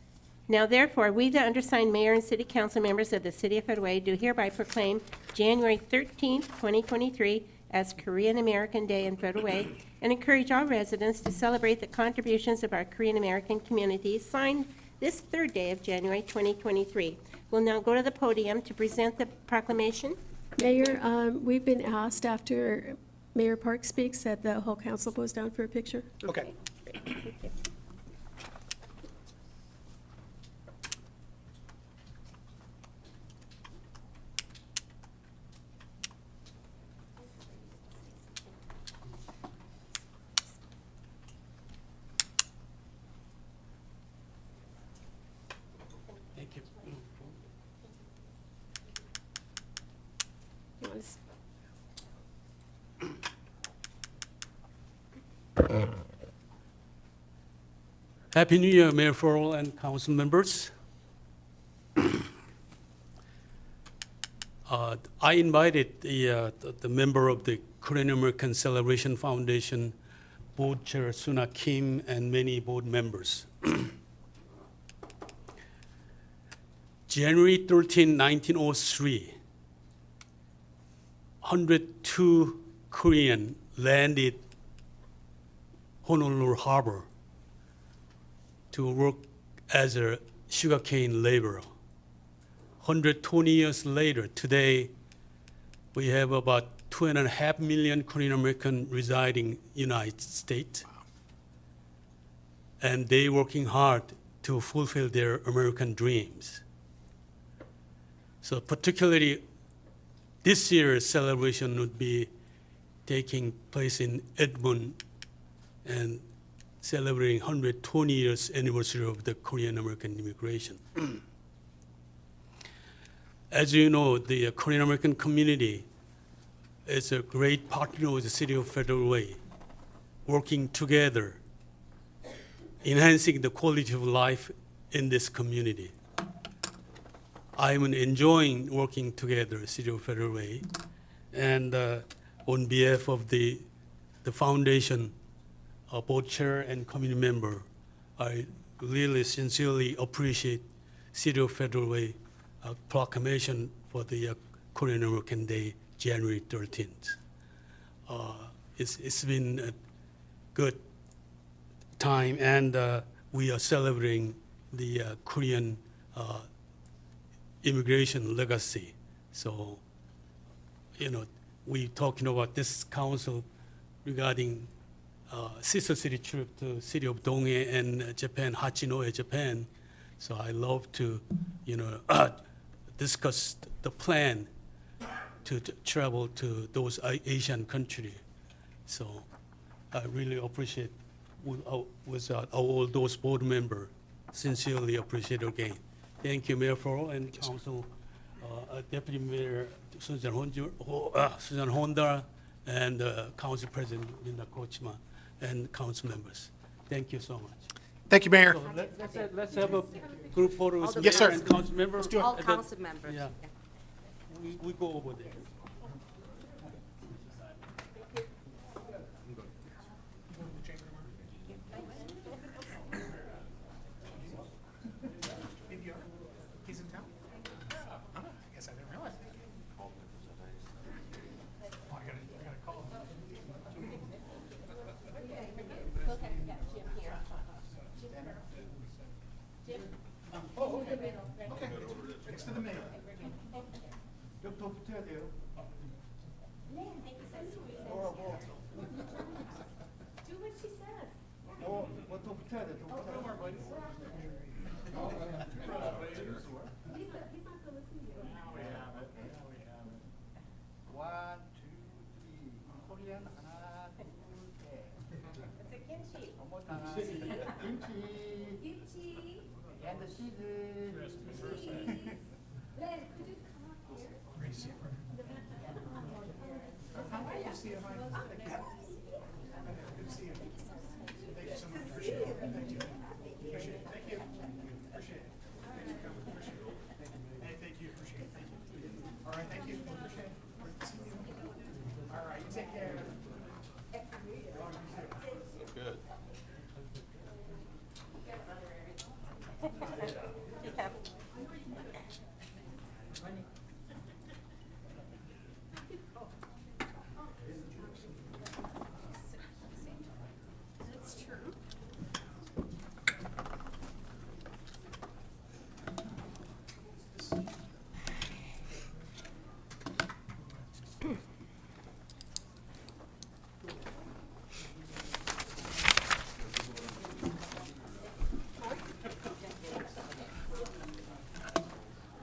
now therefore, we, the undersigned mayor and city council members of the City of Federal Way, do hereby proclaim January 13th, 2023 as Korean American Day in Federal Way, and encourage all residents to celebrate the contributions of our Korean American community, signed this third day of January 2023. We'll now go to the podium to present the proclamation. Mayor, we've been asked after Mayor Park speaks that the whole council goes down for a picture. Okay. Thank you. Happy New Year, Mayor Farrell and council members. I invited the member of the Korean American Celebration Foundation, Board Chair Suna Kim, and many board members. January 13, 1903, 102 Korean landed Honolulu Harbor to work as a sugarcane laborer. 120 years later, today, we have about 2.5 million Korean American residing in the United States. And they working hard to fulfill their American dreams. So particularly this year's celebration would be taking place in Edmond and celebrating 120 years anniversary of the Korean American immigration. As you know, the Korean American community is a great partner with the City of Federal Way, working together, enhancing the quality of life in this community. I'm enjoying working together with City of Federal Way, and on behalf of the foundation, board chair and committee member, I really sincerely appreciate City of Federal Way proclamation for the Korean American Day, January 13th. It's been a good time, and we are celebrating the Korean immigration legacy. So, you know, we talking about this council regarding sister city trip to city of Donghae and Japan, Hachinohe, Japan. So I love to, you know, discuss the plan to travel to those Asian countries. So I really appreciate with all those board members. Sincerely appreciate it again. Thank you, Mayor Farrell and Council Deputy Mayor Susan Honda, and Council President Linda Kochma, and council members. Thank you so much. Thank you, Mayor. So let's have a group photo with Yes, mayor sir. and council members. All council members. Yeah. We go over there. He's in town? I guess I didn't realize. Oh, I gotta call him. Oh, okay. Okay. Next to the mayor. 좀 더 붙어야 돼요. Do what she says. 더 붙어야 돼. 더 붙어야 돼. He's not gonna listen to you. One, two, three. Korean 하나, 둘, 셋. It's a kimchi. 김치. Kimchi. And the cheese. Len, could you come up here? Great to see you. Good to see you, Mike. Good to see you. Thank you so much. Appreciate it. Thank you. Appreciate it. Thank you. Appreciate it. Appreciate it. Hey, thank you. Appreciate it. Thank you. All right, thank you. Appreciate it. Great to see you. All right, you take care. Good.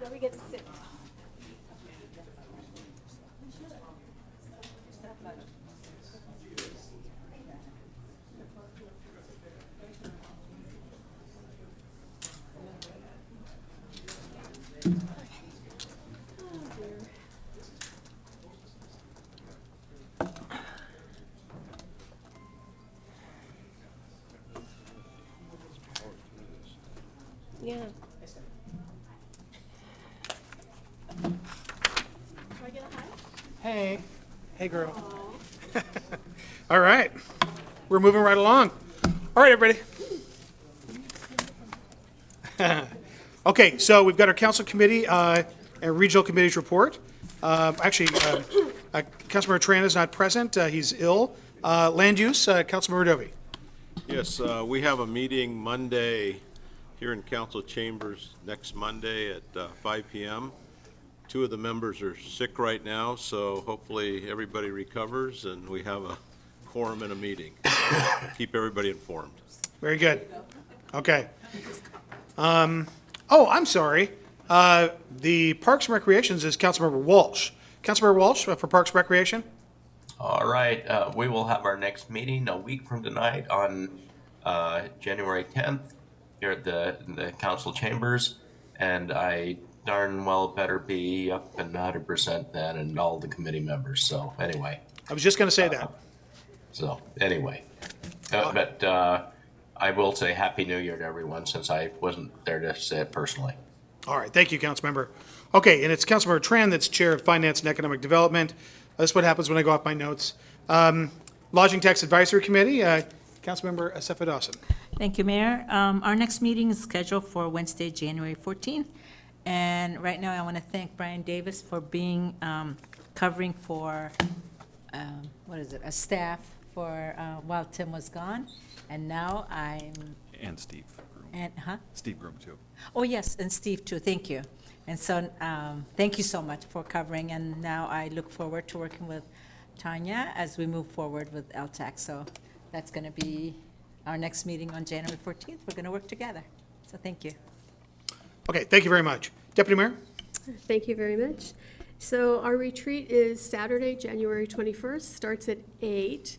Now we get to sit. Yeah. Do I get a high Hey. Hey, girl. All right. We're moving right along. All right, everybody. Okay, so we've got our council committee and regional committees report. Councilmember Tran is not present. He's ill. Land use, Councilmember Dovey. Yes, we have a meeting Monday here in council chambers next Monday at 5 p.m. Two of the members are sick right now, so hopefully everybody recovers and we have a quorum in a meeting. Keep everybody informed. Very good. Okay. Oh, I'm sorry. The Parks and Recreations is Councilmember Walsh. Councilmember Walsh for Parks and Recreation. All right, we will have our next meeting a week from tonight on January 10th here at the council chambers, and I darn well better be up and 100% then, and all the committee members. So anyway. I was just going to say that. So anyway, but I will say Happy New Year to everyone since I wasn't there to say it personally. All right, thank you, Councilmember. Okay, and it's Councilmember Tran that's Chair of Finance and Economic Development. This is what happens when I go off my notes. Lodging Tax Advisory Committee, Councilmember Asefa Dawson. Thank you, Mayor. Our next meeting is scheduled for Wednesday, January 14th. And right now, I want to thank Brian Davis for being covering for, a staff for while Tim was gone. And now And Steve. Steve Groom, too. Oh, yes, and Steve, too. Thank you. And so, thank you so much for covering. And now I look forward to working with Tanya as we move forward with LTAC. So that's going to be our next meeting on January 14th. We're going to work together. So thank you. Okay, thank you very much. Deputy Mayor? Thank you very much. So our retreat is Saturday, January 21st, starts at 8,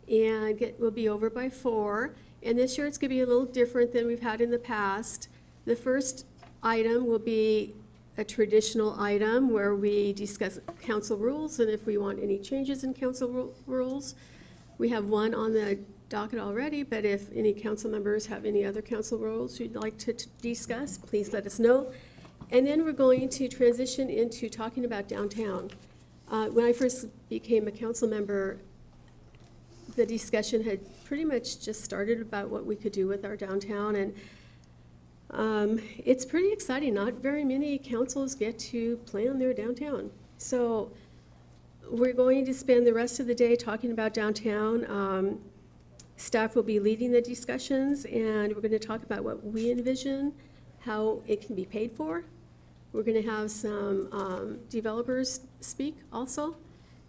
and will be over by 4. And this year it's going to be a little different than we've had in the past. The first item will be a traditional item where we discuss council rules and if we want any changes in council rules. We have one on the docket already, but if any council members have any other council rules you'd like to discuss, please let us know. And then we're going to transition into talking about downtown. When I first became a council member, the discussion had pretty much just started about what we could do with our downtown, and it's pretty exciting. Not very many councils get to plan their downtown. So we're going to spend the rest of the day talking about downtown. Staff will be leading the discussions, and we're going to talk about what we envision, how it can be paid for. We're going to have some developers speak also,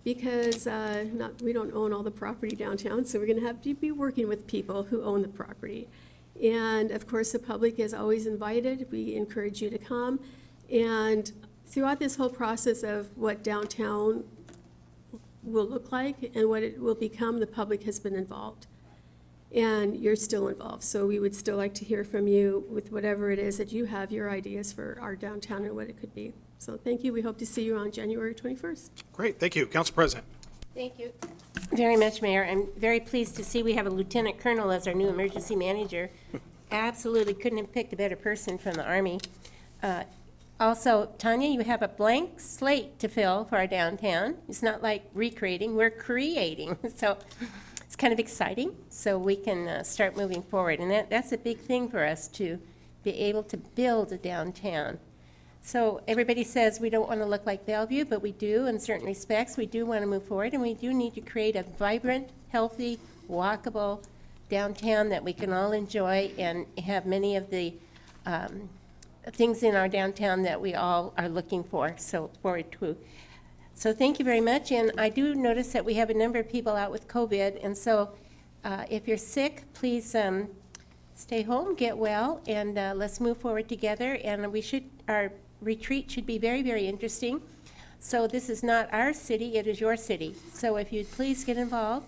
because we don't own all the property downtown, so we're going to have to be working with people who own the property. And of course, the public is always invited. We encourage you to come. And throughout this whole process of what downtown will look like and what it will become, the public has been involved. And you're still involved. So we would still like to hear from you with whatever it is that you have, your ideas for our downtown and what it could be. So thank you. We hope to see you on January 21st. Great, thank you. Council President. Thank you very much, Mayor. I'm very pleased to see we have a lieutenant colonel as our new emergency manager. Absolutely couldn't have picked a better person from the Army. Also, Tanya, you have a blank slate to fill for our downtown. It's not like recreating, we're creating. So it's kind of exciting, so we can start moving forward. And that's a big thing for us, to be able to build a downtown. So everybody says we don't want to look like Bellevue, but we do in certain respects. We do want to move forward, and we do need to create a vibrant, healthy, walkable downtown that we can all enjoy and have many of the things in our downtown that we all are looking forward to. So thank you very much, and I do notice that we have a number of people out with COVID, and so if you're sick, please stay home, get well, and let's move forward together. And our retreat should be very, very interesting. So this is not our city, it is your city. So if you'd please get involved,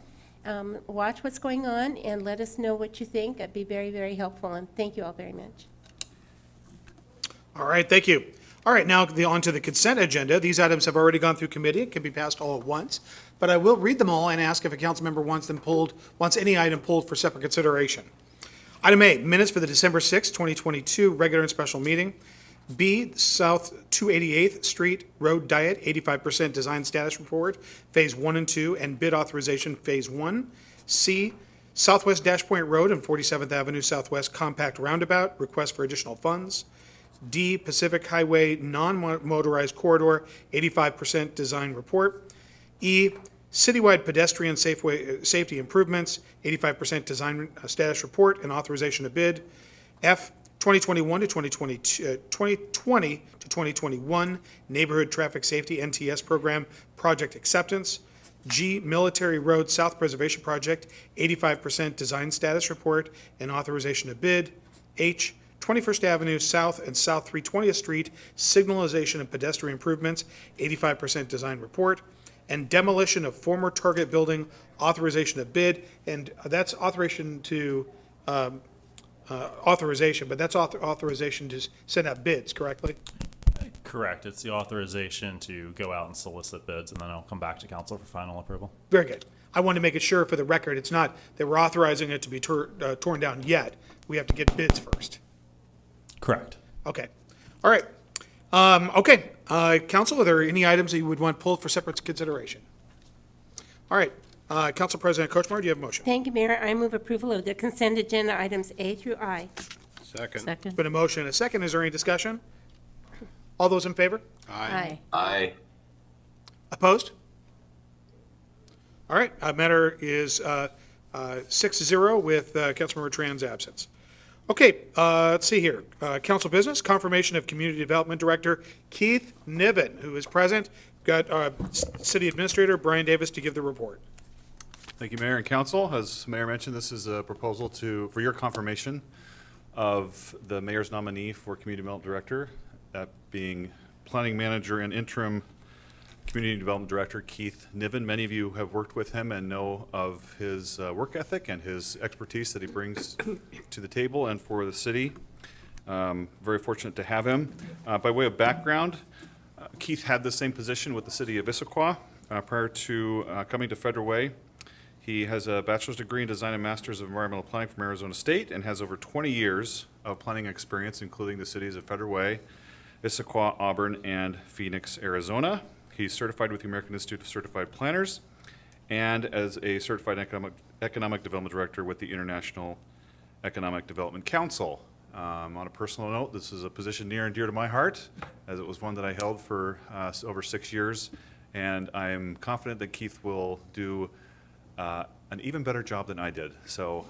watch what's going on, and let us know what you think. That'd be very, very helpful, and thank you all very much. All right, thank you. All right, now on to the consent agenda. These items have already gone through committee. It can be passed all at once, but I will read them all and ask if a council member wants any item pulled for separate consideration. Item A, minutes for the December 6, 2022 regular and special meeting. B, South 288th Street Road Diet, 85% design status report, Phase 1 and 2, and bid authorization, Phase 1. C, Southwest Dash Point Road and 47th Avenue Southwest Compact Roundabout, request for additional funds. D, Pacific Highway Non-Motorized Corridor, 85% design report. E, Citywide Pedestrian Safety Improvements, 85% design status report and authorization to bid. F, 2021 to 2020 to 2021 Neighborhood Traffic Safety NTS Program Project Acceptance. G, Military Road South Preservation Project, 85% design status report and authorization to bid. H, 21st Avenue South and South 320th Street Signalization and Pedestrian Improvements, 85% design report. And demolition of former Target building, authorization to bid, and that's authorization to, authorization, but that's authorization to send out bids, correctly? Correct. It's the authorization to go out and solicit bids, and then it'll come back to council for final approval. Very good. I want to make it sure for the record, it's not that we're authorizing it to be torn down yet. We have to get bids first. Correct. Okay. All right. Okay. Council, are there any items that you would want pulled for separate consideration? All right. Council President Kochmar, do you have a motion? Thank you, Mayor. I move approval of the consent agenda items A through I. Second. It's been a motion and a second. Is there any discussion? All those in favor? Aye. Aye. Opposed? All right. Matter is 6-0 with Councilmember Tran's absence. Okay, let's see here. Council business, confirmation of Community Development Director Keith Niven, who is present. Got City Administrator Brian Davis to give the report. Thank you, Mayor and Council. As Mayor mentioned, this is a proposal for your confirmation of the mayor's nominee for Community Development Director, that being Planning Manager and Interim Community Development Director Keith Niven. Many of you have worked with him and know of his work ethic and his expertise that he brings to the table and for the city. Very fortunate to have him. By way of background, Keith had the same position with the city of Issaquah prior to coming to Federal Way. He has a bachelor's degree in design and master's of environmental planning from Arizona State and has over 20 years of planning experience, including the cities of Federal Way, Issaquah, Auburn, and Phoenix, Arizona. He's certified with the American Institute of Certified Planners and as a certified economic development director with the International Economic Development Council. On a personal note, this is a position near and dear to my heart, as it was one that I held for over 6 years, and I am confident that Keith will do an even better job than I did. So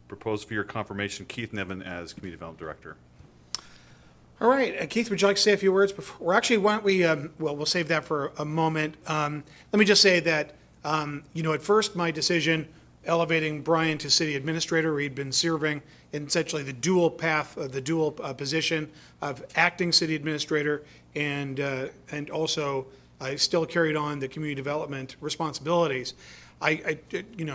propose for your confirmation Keith Niven as Community Development Director. All right, Keith, would you like to say a few words before? Or actually, why don't we? Well, we'll save that for a moment. Let me just say that at first my decision elevating Brian to city administrator, he'd been serving in essentially the dual path, the dual position of acting city administrator, and also I still carried on the community development responsibilities. I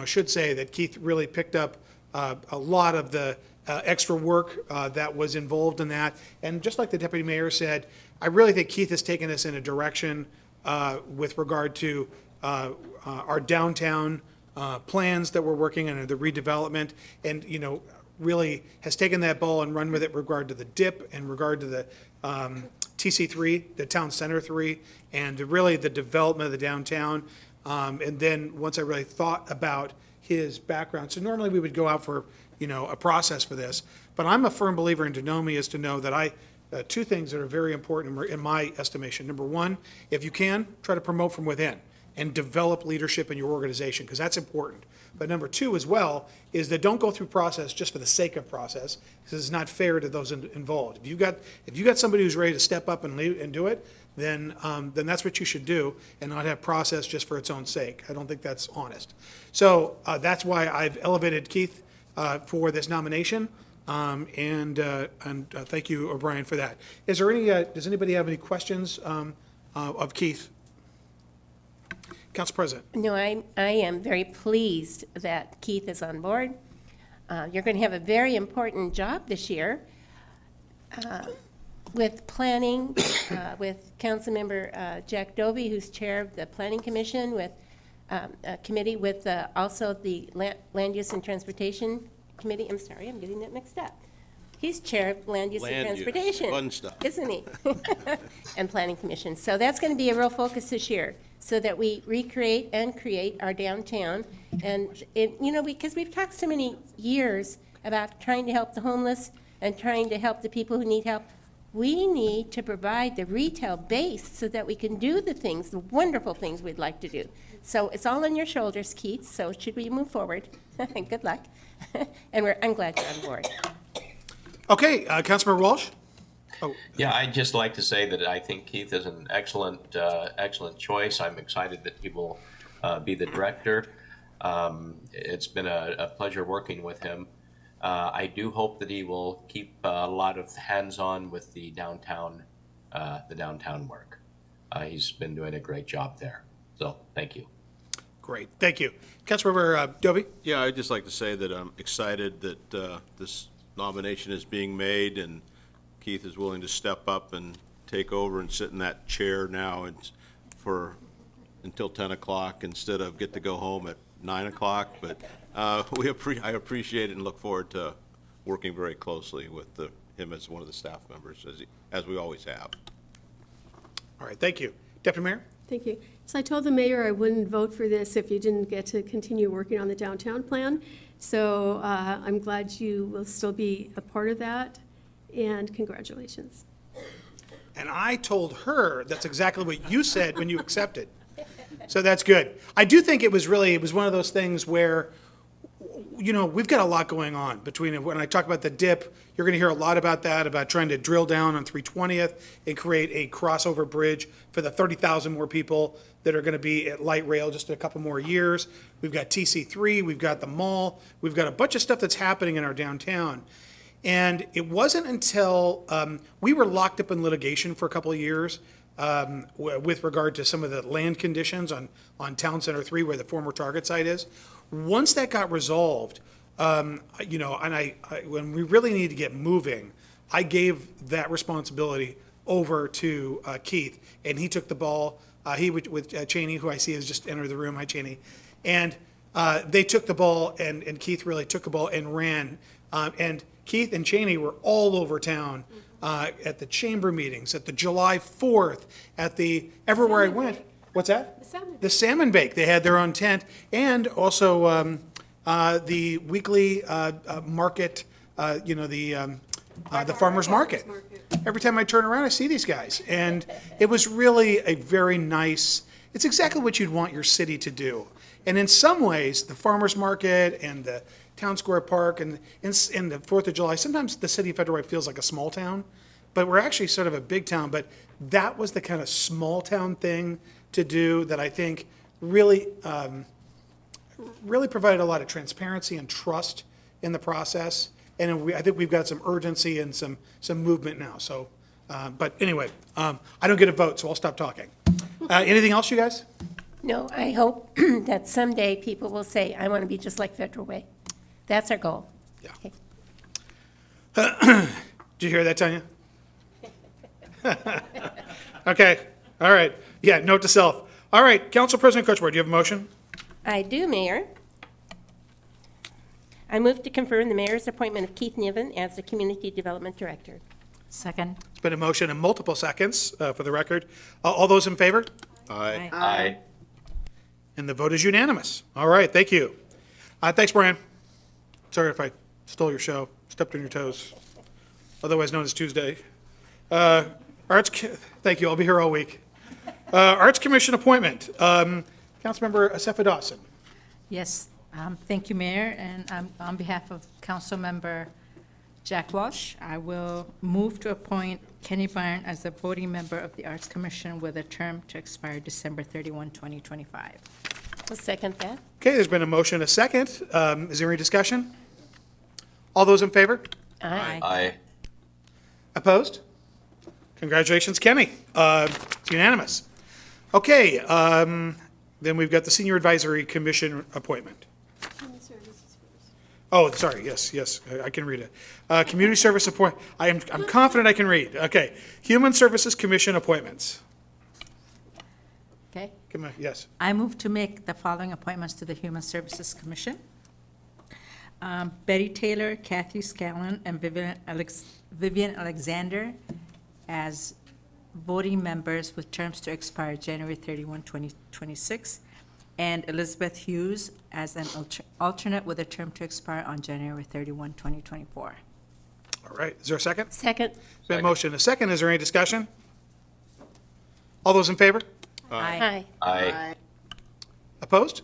should say that Keith really picked up a lot of the extra work that was involved in that. And just like the deputy mayor said, I really think Keith has taken us in a direction with regard to our downtown plans that we're working on, the redevelopment, and, really has taken that ball and run with it in regard to the DIP, in regard to the TC3, the Town Center 3, and really the development of the downtown. And then once I really thought about his background, so normally we would go out for a process for this. But I'm a firm believer in Denomi is to know that two things that are very important in my estimation. Number one, if you can, try to promote from within and develop leadership in your organization, because that's important. But number two as well is that don't go through process just for the sake of process, because it's not fair to those involved. If you got somebody who's ready to step up and lead and do it, then that's what you should do, and not have process just for its own sake. I don't think that's honest. So that's why I've elevated Keith for this nomination, and thank you, O'Brien, for that. Is there any? Does anybody have any questions of Keith? Council President. No, I am very pleased that Keith is on board. You're going to have a very important job this year with planning, with Councilmember Jack Dovey, who's chair of the Planning Commission, with a committee with also the Land Use and Transportation Committee. I'm sorry, I'm getting that mixed up. He's chair of Land Use and Land use, Transportation. fun stuff. Isn't he? And Planning Commission. So that's going to be a real focus this year, so that we recreate and create our downtown. And, because we've talked so many years about trying to help the homeless and trying to help the people who need help, we need to provide the retail base so that we can do the things, the wonderful things we'd like to do. So it's all on your shoulders, Keith, so should we move forward? Good luck. And I'm glad you're on board. Okay, Councilmember Walsh? Yeah, I'd just like to say that I think Keith is an excellent choice. I'm excited that he will be the director. It's been a pleasure working with him. I do hope that he will keep a lot of hands-on with the downtown work. He's been doing a great job there. So, thank you. Great, thank you. Councilmember Dovey? Yeah, I'd just like to say that I'm excited that this nomination is being made, and Keith is willing to step up and take over and sit in that chair now until 10 o'clock instead of get to go home at 9 o'clock. But I appreciate it and look forward to working very closely with him as one of the staff members, as we always have. All right, thank you. Deputy Mayor? Thank you. So I told the mayor I wouldn't vote for this if you didn't get to continue working on the downtown plan. So I'm glad you will still be a part of that, and congratulations. And I told her that's exactly what you said when you accepted. So that's good. I do think it was one of those things where, we've got a lot going on between, when I talk about the dip, you're going to hear a lot about that, about trying to drill down on 320th and create a crossover bridge for the 30,000 more people that are going to be at light rail just in a couple more years. We've got TC3, we've got the mall, we've got a bunch of stuff that's happening in our downtown. And it wasn't until we were locked up in litigation for a couple of years with regard to some of the land conditions on Town Center 3, where the former Target site is. Once that got resolved, and when we really needed to get moving, I gave that responsibility over to Keith, and he took the ball. He with Cheney, who I see has just entered the room. Hi, Cheney. And they took the ball, and Keith really took the ball and ran. And Keith and Cheney were all over town at the chamber meetings, at the July 4th, everywhere I went. What's that? The salmon bake. They had their own tent, and also the weekly market. The farmers market. Every time I turn around, I see these guys, and it was really a very nice. It's exactly what you'd want your city to do. And in some ways, the farmers market and the Town Square Park and the 4th of July, sometimes the city of Federal Way feels like a small town, but we're actually sort of a big town. But that was the kind of small town thing to do that I think really provided a lot of transparency and trust in the process. And I think we've got some urgency and some movement now. So, but anyway, I don't get a vote, so I'll stop talking. Anything else, you guys? No, I hope that someday people will say, I want to be just like Federal Way. That's our goal. Yeah. Okay. Did you hear that, Tanya? Okay, all right. Yeah, note to self. All right, Council President Kuchma, do you have a motion? I do, Mayor. I move to confirm the mayor's appointment of Keith Niven as the Community Development Director. Second. It's been a motion in multiple seconds, for the record. All those in favor? Aye. Aye. And the vote is unanimous. All right, thank you. Thanks, Brian. Sorry if I stole your show, stepped on your toes, otherwise known as Tuesday. Thank you, I'll be here all week. Arts Commission appointment, Councilmember Asefa Dawson. Yes, thank you, Mayor, and on behalf of Councilmember Jack Walsh, I will move to appoint Kenny Byrne as a voting member of the Arts Commission with a term to expire December 31, 2025. I'll second that. Okay, there's been a motion, a second. Is there any discussion? All those in favor? Aye. Aye. Opposed? Congratulations, Kenny. It's unanimous. Okay, then we've got the Senior Advisory Commission appointment. Oh, sorry, yes, I can read it. Community Service appointment, I'm confident I can read. Okay, Human Services Commission appointments. Okay? Yes. I move to make the following appointments to the Human Services Commission. Betty Taylor, Kathy Scallon, and Vivian Alexander as voting members with terms to expire January 31, 2026, and Elizabeth Hughes as an alternate with a term to expire on January 31, 2024. All right, is there a second? Second. It's been motion and a second. Is there any discussion? All those in favor? Aye. Aye. Opposed?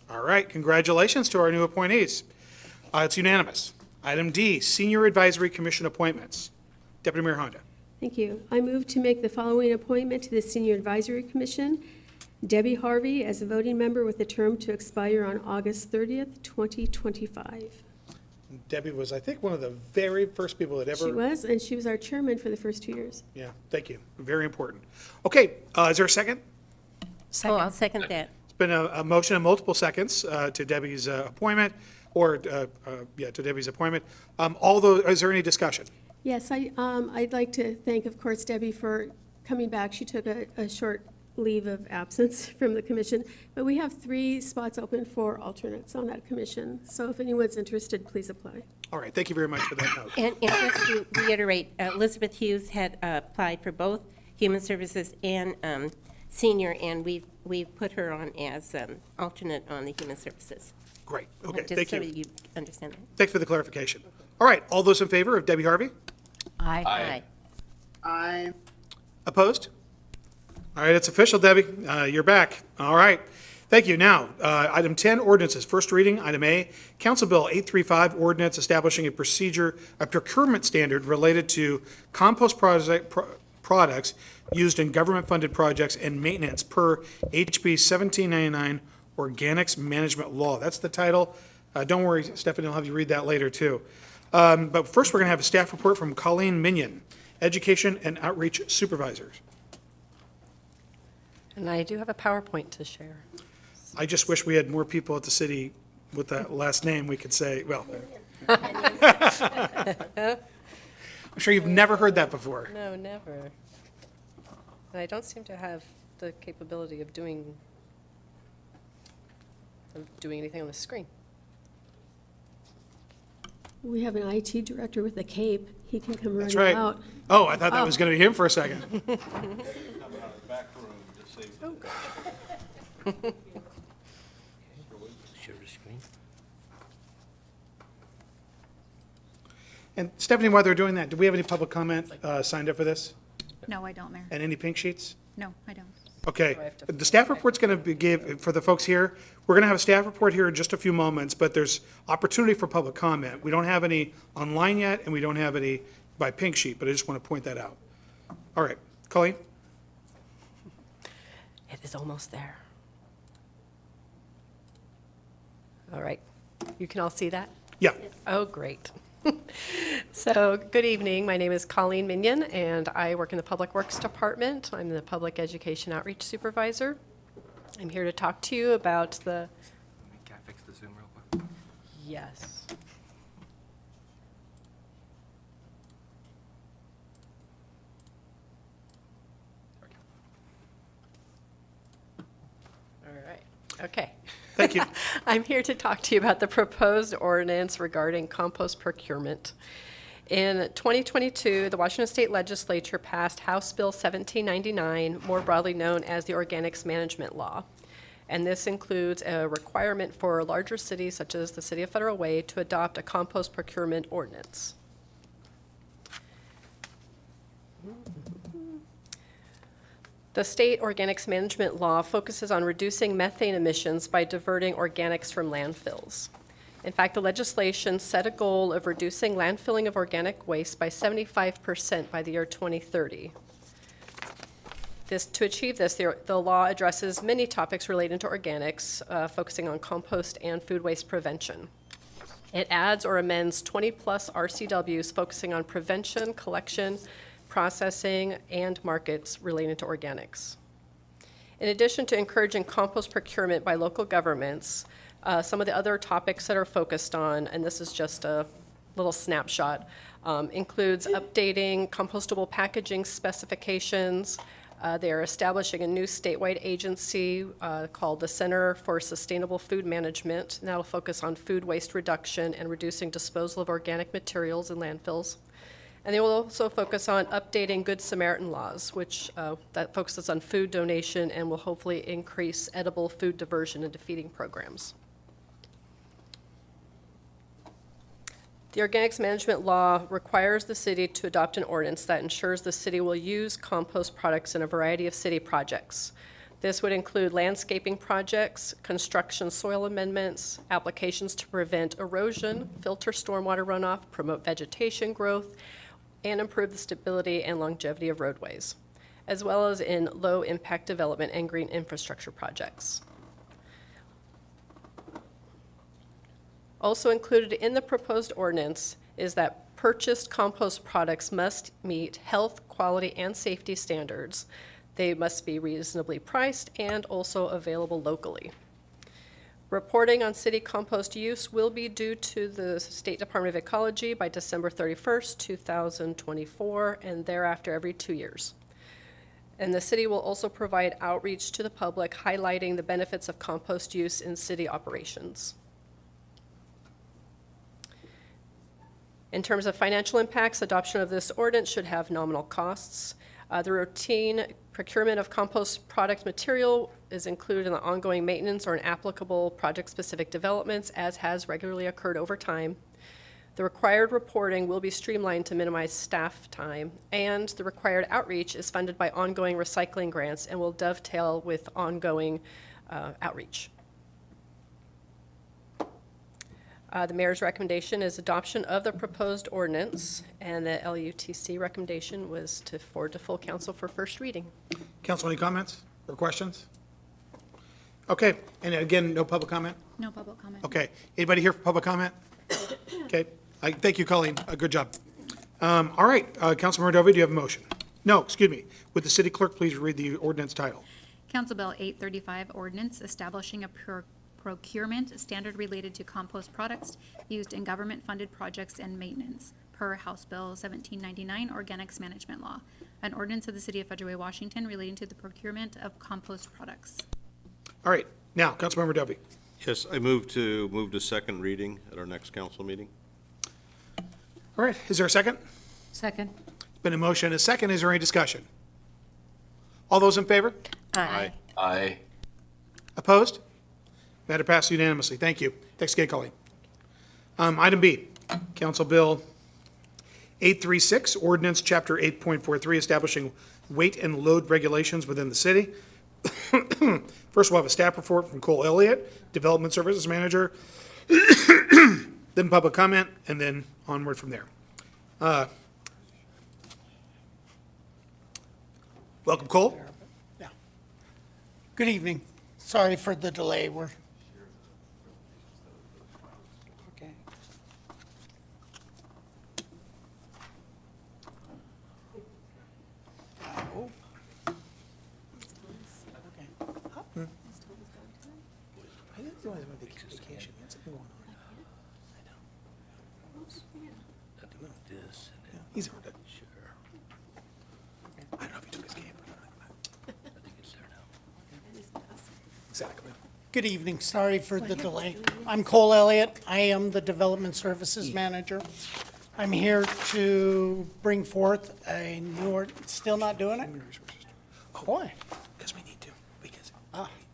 All right, congratulations to our new appointees. It's unanimous. Item D, Senior Advisory Commission appointments. Deputy Mayor Honda. Thank you. I move to make the following appointment to the Senior Advisory Commission. Debbie Harvey as a voting member with a term to expire on August 30th, 2025. Debbie was, I think, one of the very first people that ever. She was, and she was our chairman for the first 2 years. Yeah, thank you. Very important. Okay, is there a second? Oh, I'll second that. It's been a motion and multiple seconds to Debbie's appointment, or, to Debbie's appointment. Is there any discussion? Yes, I'd like to thank, of course, Debbie for coming back. She took a short leave of absence from the commission, but we have 3 spots open for alternates on that commission. So if anyone's interested, please apply. All right, thank you very much for that note. And just to reiterate, Elizabeth Hughes had applied for both Human Services and Senior, and we've put her on as alternate on the Human Services. Great, okay, Just thank so you. you understand that. Thanks for the clarification. All right, all those in favor of Debbie Harvey? Aye. Opposed? All right, it's official, Debbie. You're back. All right. Thank you. Now, item 10, ordinances. First reading, item A, Council Bill 835, ordinance establishing a procurement standard related to compost products used in government-funded projects and maintenance per HB 1799 Organics Management Law. That's the title. Don't worry, Stephanie, I'll have you read that later, too. But first, we're going to have a staff report from Colleen Minion, Education and Outreach Supervisor. And I do have a PowerPoint to share. I just wish we had more people at the city with that last name we could say, well. I'm sure you've never heard that before. No, never. And I don't seem to have the capability of doing anything on the screen. We have an IT director with a cape. He can come That's running right. out. Oh, I thought that was going to be him for a second. And Stephanie, while they're doing that, do we have any public comment signed up for this? No, I don't, Mayor. And any pink sheets? No, I don't. Okay, the staff report's going to give, for the folks here, we're going to have a staff report here in just a few moments, but there's opportunity for public comment. We don't have any online yet, and we don't have any by pink sheet, but I just want to point that out. All right, Colleen? It is almost there. All right. You can all see that? Yeah. Oh, great. So, good evening. My name is Colleen Minion, and I work in the Public Works Department. I'm the Public Education Outreach Supervisor. I'm here to talk to you about the... Can I fix the Zoom real quick? Yes. All right. Okay. Thank you. I'm here to talk to you about the proposed ordinance regarding compost procurement. In 2022, the Washington State Legislature passed House Bill 1799, more broadly known as the Organics Management Law. And this includes a requirement for larger cities, such as the City of Federal Way, to adopt a compost procurement ordinance. The state organics management law focuses on reducing methane emissions by diverting organics from landfills. In fact, the legislation set a goal of reducing landfilling of organic waste by 75% by the year 2030. To achieve this, the law addresses many topics related to organics, focusing on compost and food waste prevention. It adds or amends 20-plus RCWs focusing on prevention, collection, processing, and markets related to organics. In addition to encouraging compost procurement by local governments, some of the other topics that are focused on, and this is just a little snapshot, includes updating compostable packaging specifications, They are establishing a new statewide agency called the Center for Sustainable Food Management, and that'll focus on food waste reduction and reducing disposal of organic materials in landfills. And they will also focus on updating Good Samaritan laws, which that focuses on food donation and will hopefully increase edible food diversion into feeding programs. The Organics Management Law requires the city to adopt an ordinance that ensures the city will use compost products in a variety of city projects. This would include landscaping projects, construction soil amendments, applications to prevent erosion, filter stormwater runoff, promote vegetation growth, and improve the stability and longevity of roadways, as well as in low-impact development and green infrastructure projects. Also included in the proposed ordinance is that purchased compost products must meet health, quality, and safety standards. They must be reasonably priced and also available locally. Reporting on city compost use will be due to the State Department of Ecology by December 31st, 2024, and thereafter every 2 years. And the city will also provide outreach to the public highlighting the benefits of compost use in city operations. In terms of financial impacts, adoption of this ordinance should have nominal costs. The routine procurement of compost product material is included in the ongoing maintenance or inapplicable project-specific developments, as has regularly occurred over time. The required reporting will be streamlined to minimize staff time, and the required outreach is funded by ongoing recycling grants and will dovetail with ongoing outreach. The mayor's recommendation is adoption of the proposed ordinance, and the LUTC recommendation was to forward to full council for first reading. Council, any comments or questions? Okay, and again, no public comment? No public comment. Okay, anybody here for public comment? Okay, thank you, Colleen, good job. All right, Councilmember Dovey, do you have a motion? No, excuse me. Would the city clerk please read the ordinance title? Council Bill 835 ordinance establishing a procurement standard related to compost products used in government-funded projects and maintenance per House Bill 1799 Organics Management Law, an ordinance of the City of Federal Way, Washington relating to the procurement of compost products. All right, now, Councilmember Dovey. Yes, I move to second reading at our next council meeting. All right, is there a second? Second. Been a motion and a second. Is there any discussion? All those in favor? Aye. Aye. Opposed? Matter passed unanimously. Thank you. Thanks again, Colleen. Item B, Council Bill 836, Ordinance Chapter 8.43, establishing weight and load regulations within the city. First, we'll have a staff report from Cole Elliott, Development Services Manager, then public comment, and then onward from there. Welcome, Cole. Good evening. Sorry for the delay. We're okay. Oh. Okay. I didn't realize when they took vacation. That's going on. I know. This. Yeah, he's heard it. Sure. I don't know if he took his camp or not. I think it's there now. Exactly. Good evening. Sorry for the delay. I'm Cole Elliott. I am the Development Services Manager. I'm here to bring forth a new still not doing it? Oh, boy. Because we need to, because.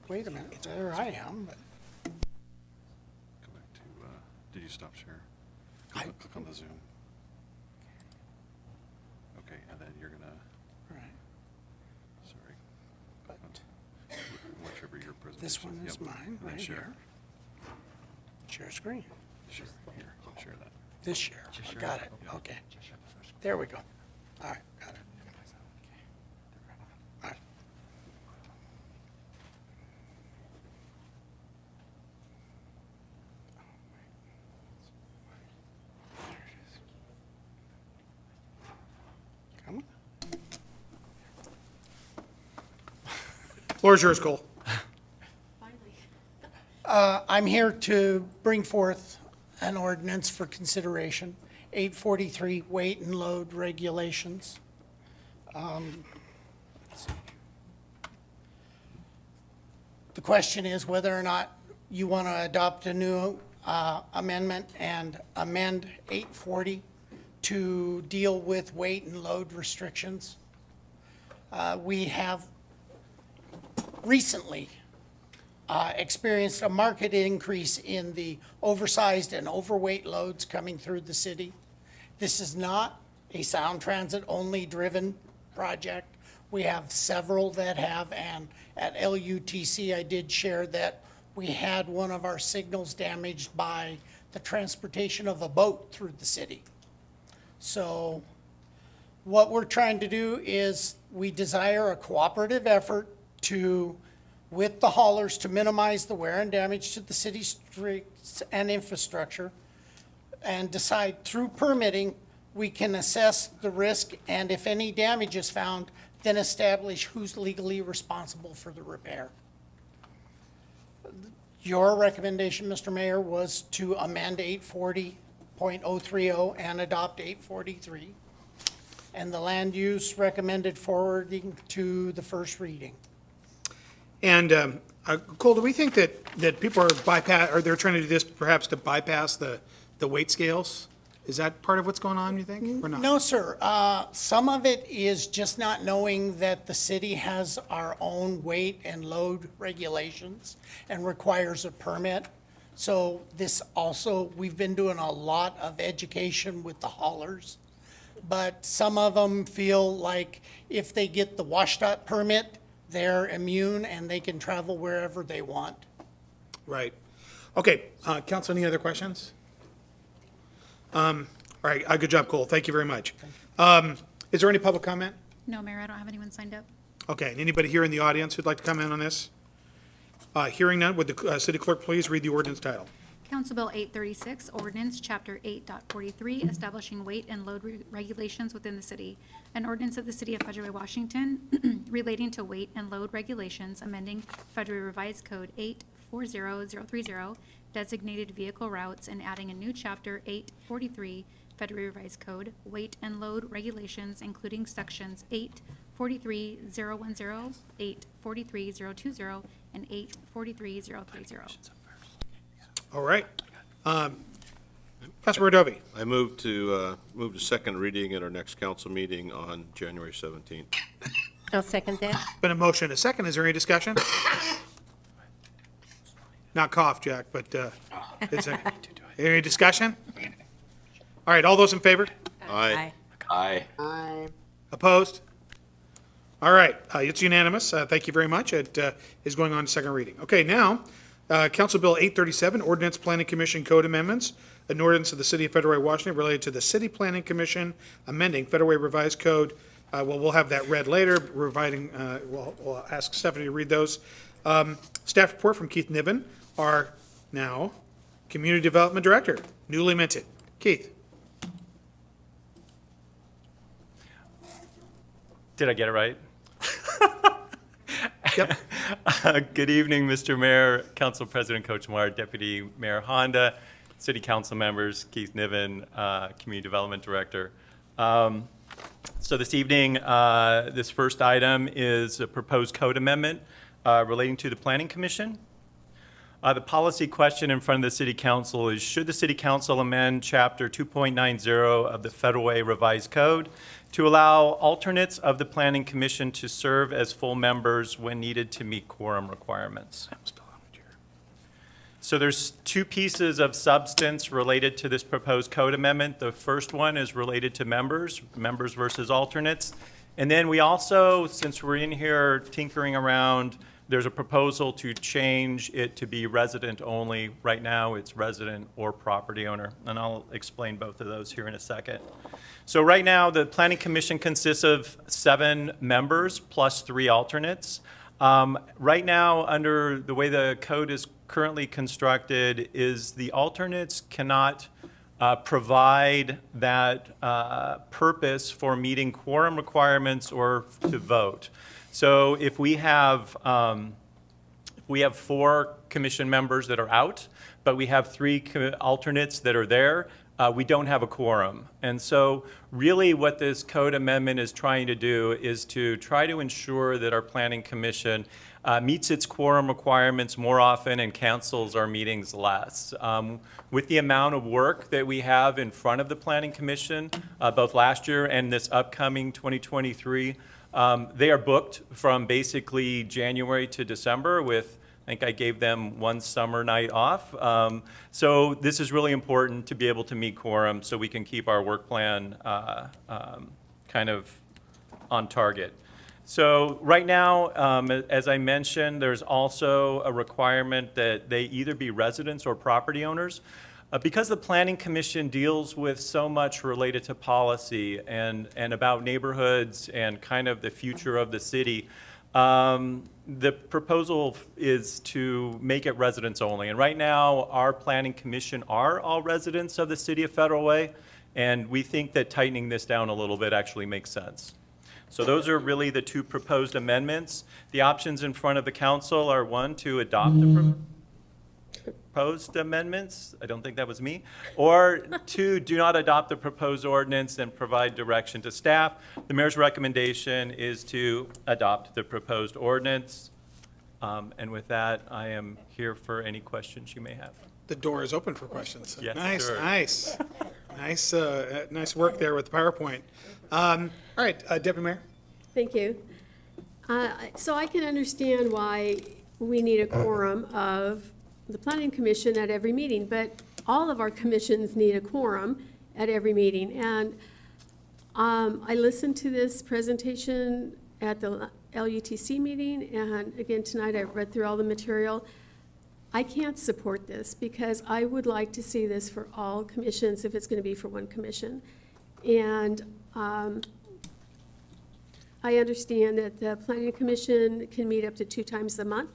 Wait a minute. There I am, but. Go back to, did you stop share? Click on the Zoom. Okay, and then you're gonna, Right. sorry. But Whichever your presentation. this one is Yep. mine, And then right share. here. Share screen. Share, here, share that. This share. Got it. Okay. There we go. All right, got it. All right. Come on. Floor is yours, Cole. I'm here to bring forth an ordinance for consideration, 843 weight and load regulations. Let's see. The question is whether or not you want to adopt a new amendment and amend 840 to deal with weight and load restrictions. We have recently experienced a marked increase in the oversized and overweight loads coming through the city. This is not a Sound Transit only driven project. We have several that have, and at LUTC I did share that we had one of our signals damaged by the transportation of a boat through the city. So what we're trying to do is we desire a cooperative effort with the haulers to minimize the wear and damage to the city streets and infrastructure, and decide through permitting, we can assess the risk, and if any damage is found, then establish who's legally responsible for the repair. Your recommendation, Mr. Mayor, was to amend 840.030 and adopt 843. And the land use recommended forwarding to the first reading. And Cole, do we think that people are they're trying to do this perhaps to bypass the weight scales? Is that part of what's going on, you think, or not? No, sir. Some of it is just not knowing that the city has our own weight and load regulations and requires a permit. So this also, we've been doing a lot of education with the haulers. But some of them feel like if they get the WSDOT permit, they're immune and they can travel wherever they want. Right. Okay, council, any other questions? All right, good job, Cole. Thank you very much. Is there any public comment? No, Mayor, I don't have anyone signed up. Okay, and anybody here in the audience who'd like to comment on this? Hearing none, would the city clerk please read the ordinance title? Council Bill 836, Ordinance Chapter 8.43, Establishing Weight and Load Regulations Within the City. An ordinance of the City of Federal Way, Washington relating to weight and load regulations, amending Federal Revised Code 840030, designated vehicle routes, and adding a new Chapter 843, Federal Revised Code, Weight and Load Regulations, including Sections 843.010, 843.020, and 843.030. All right. Councilor Rovy. I move to second reading at our next council meeting on January 17th. I'll second that. Been a motion and a second. Is there any discussion? Not cough, Jack, but it's any discussion? All right, all those in favor? Aye. Aye. Opposed? All right, it's unanimous. Thank you very much. It is going on to second reading. Okay, now, Council Bill 837, Ordinance Planning Commission Code Amendments, an ordinance of the City of Federal Way, Washington related to the City Planning Commission amending Federal Way Revised Code. We'll have that read later, we'll ask Stephanie to read those. Staff report from Keith Niven, our now Community Development Director, newly minted. Keith. Did I get it right? Yep. Good evening, Mr. Mayor, Council President Kochmar, Deputy Mayor Honda, City Council members, Keith Niven, Community Development Director. So this evening, this first item is a proposed code amendment relating to the Planning Commission. The policy question in front of the City Council is, should the City Council amend Chapter 2.90 of the Federal Way Revised Code to allow alternates of the Planning Commission to serve as full members when needed to meet quorum requirements? So there's two pieces of substance related to this proposed code amendment. The first one is related to members versus alternates. And then we also, since we're in here tinkering around, there's a proposal to change it to be resident only. Right now, it's resident or property owner, and I'll explain both of those here in a second. So right now, the Planning Commission consists of 7 members plus 3 alternates. Right now, under the way the code is currently constructed, is the alternates cannot provide that purpose for meeting quorum requirements or to vote. So if we have 4 commission members that are out, but we have 3 alternates that are there, we don't have a quorum. And so really what this code amendment is trying to do is to try to ensure that our planning commission meets its quorum requirements more often and cancels our meetings less. With the amount of work that we have in front of the planning commission, both last year and this upcoming 2023, they are booked from basically January to December with, I think I gave them 1 summer night off. So this is really important to be able to meet quorum so we can keep our work plan kind of on target. So right now, as I mentioned, there's also a requirement that they either be residents or property owners. Because the Planning Commission deals with so much related to policy and about neighborhoods and kind of the future of the city, the proposal is to make it residents only. And right now, our Planning Commission are all residents of the city of Federal Way, and we think that tightening this down a little bit actually makes sense. So those are really the 2 proposed amendments. The options in front of the council are 1, to adopt the proposed amendments, I don't think that was me, or 2, do not adopt the proposed ordinance and provide direction to staff. The mayor's recommendation is to adopt the proposed ordinance. And with that, I am here for any questions you may have. The door is open for questions. Yes, Nice, sir. nice. Nice work there with the PowerPoint. All right, Deputy Mayor? Thank you. So I can understand why we need a quorum of the Planning Commission at every meeting, but all of our commissions need a quorum at every meeting. And I listened to this presentation at the LUTC meeting, and again tonight I read through all the material. I can't support this because I would like to see this for all commissions if it's going to be for one commission. And I understand that the Planning Commission can meet up to 2 times a month,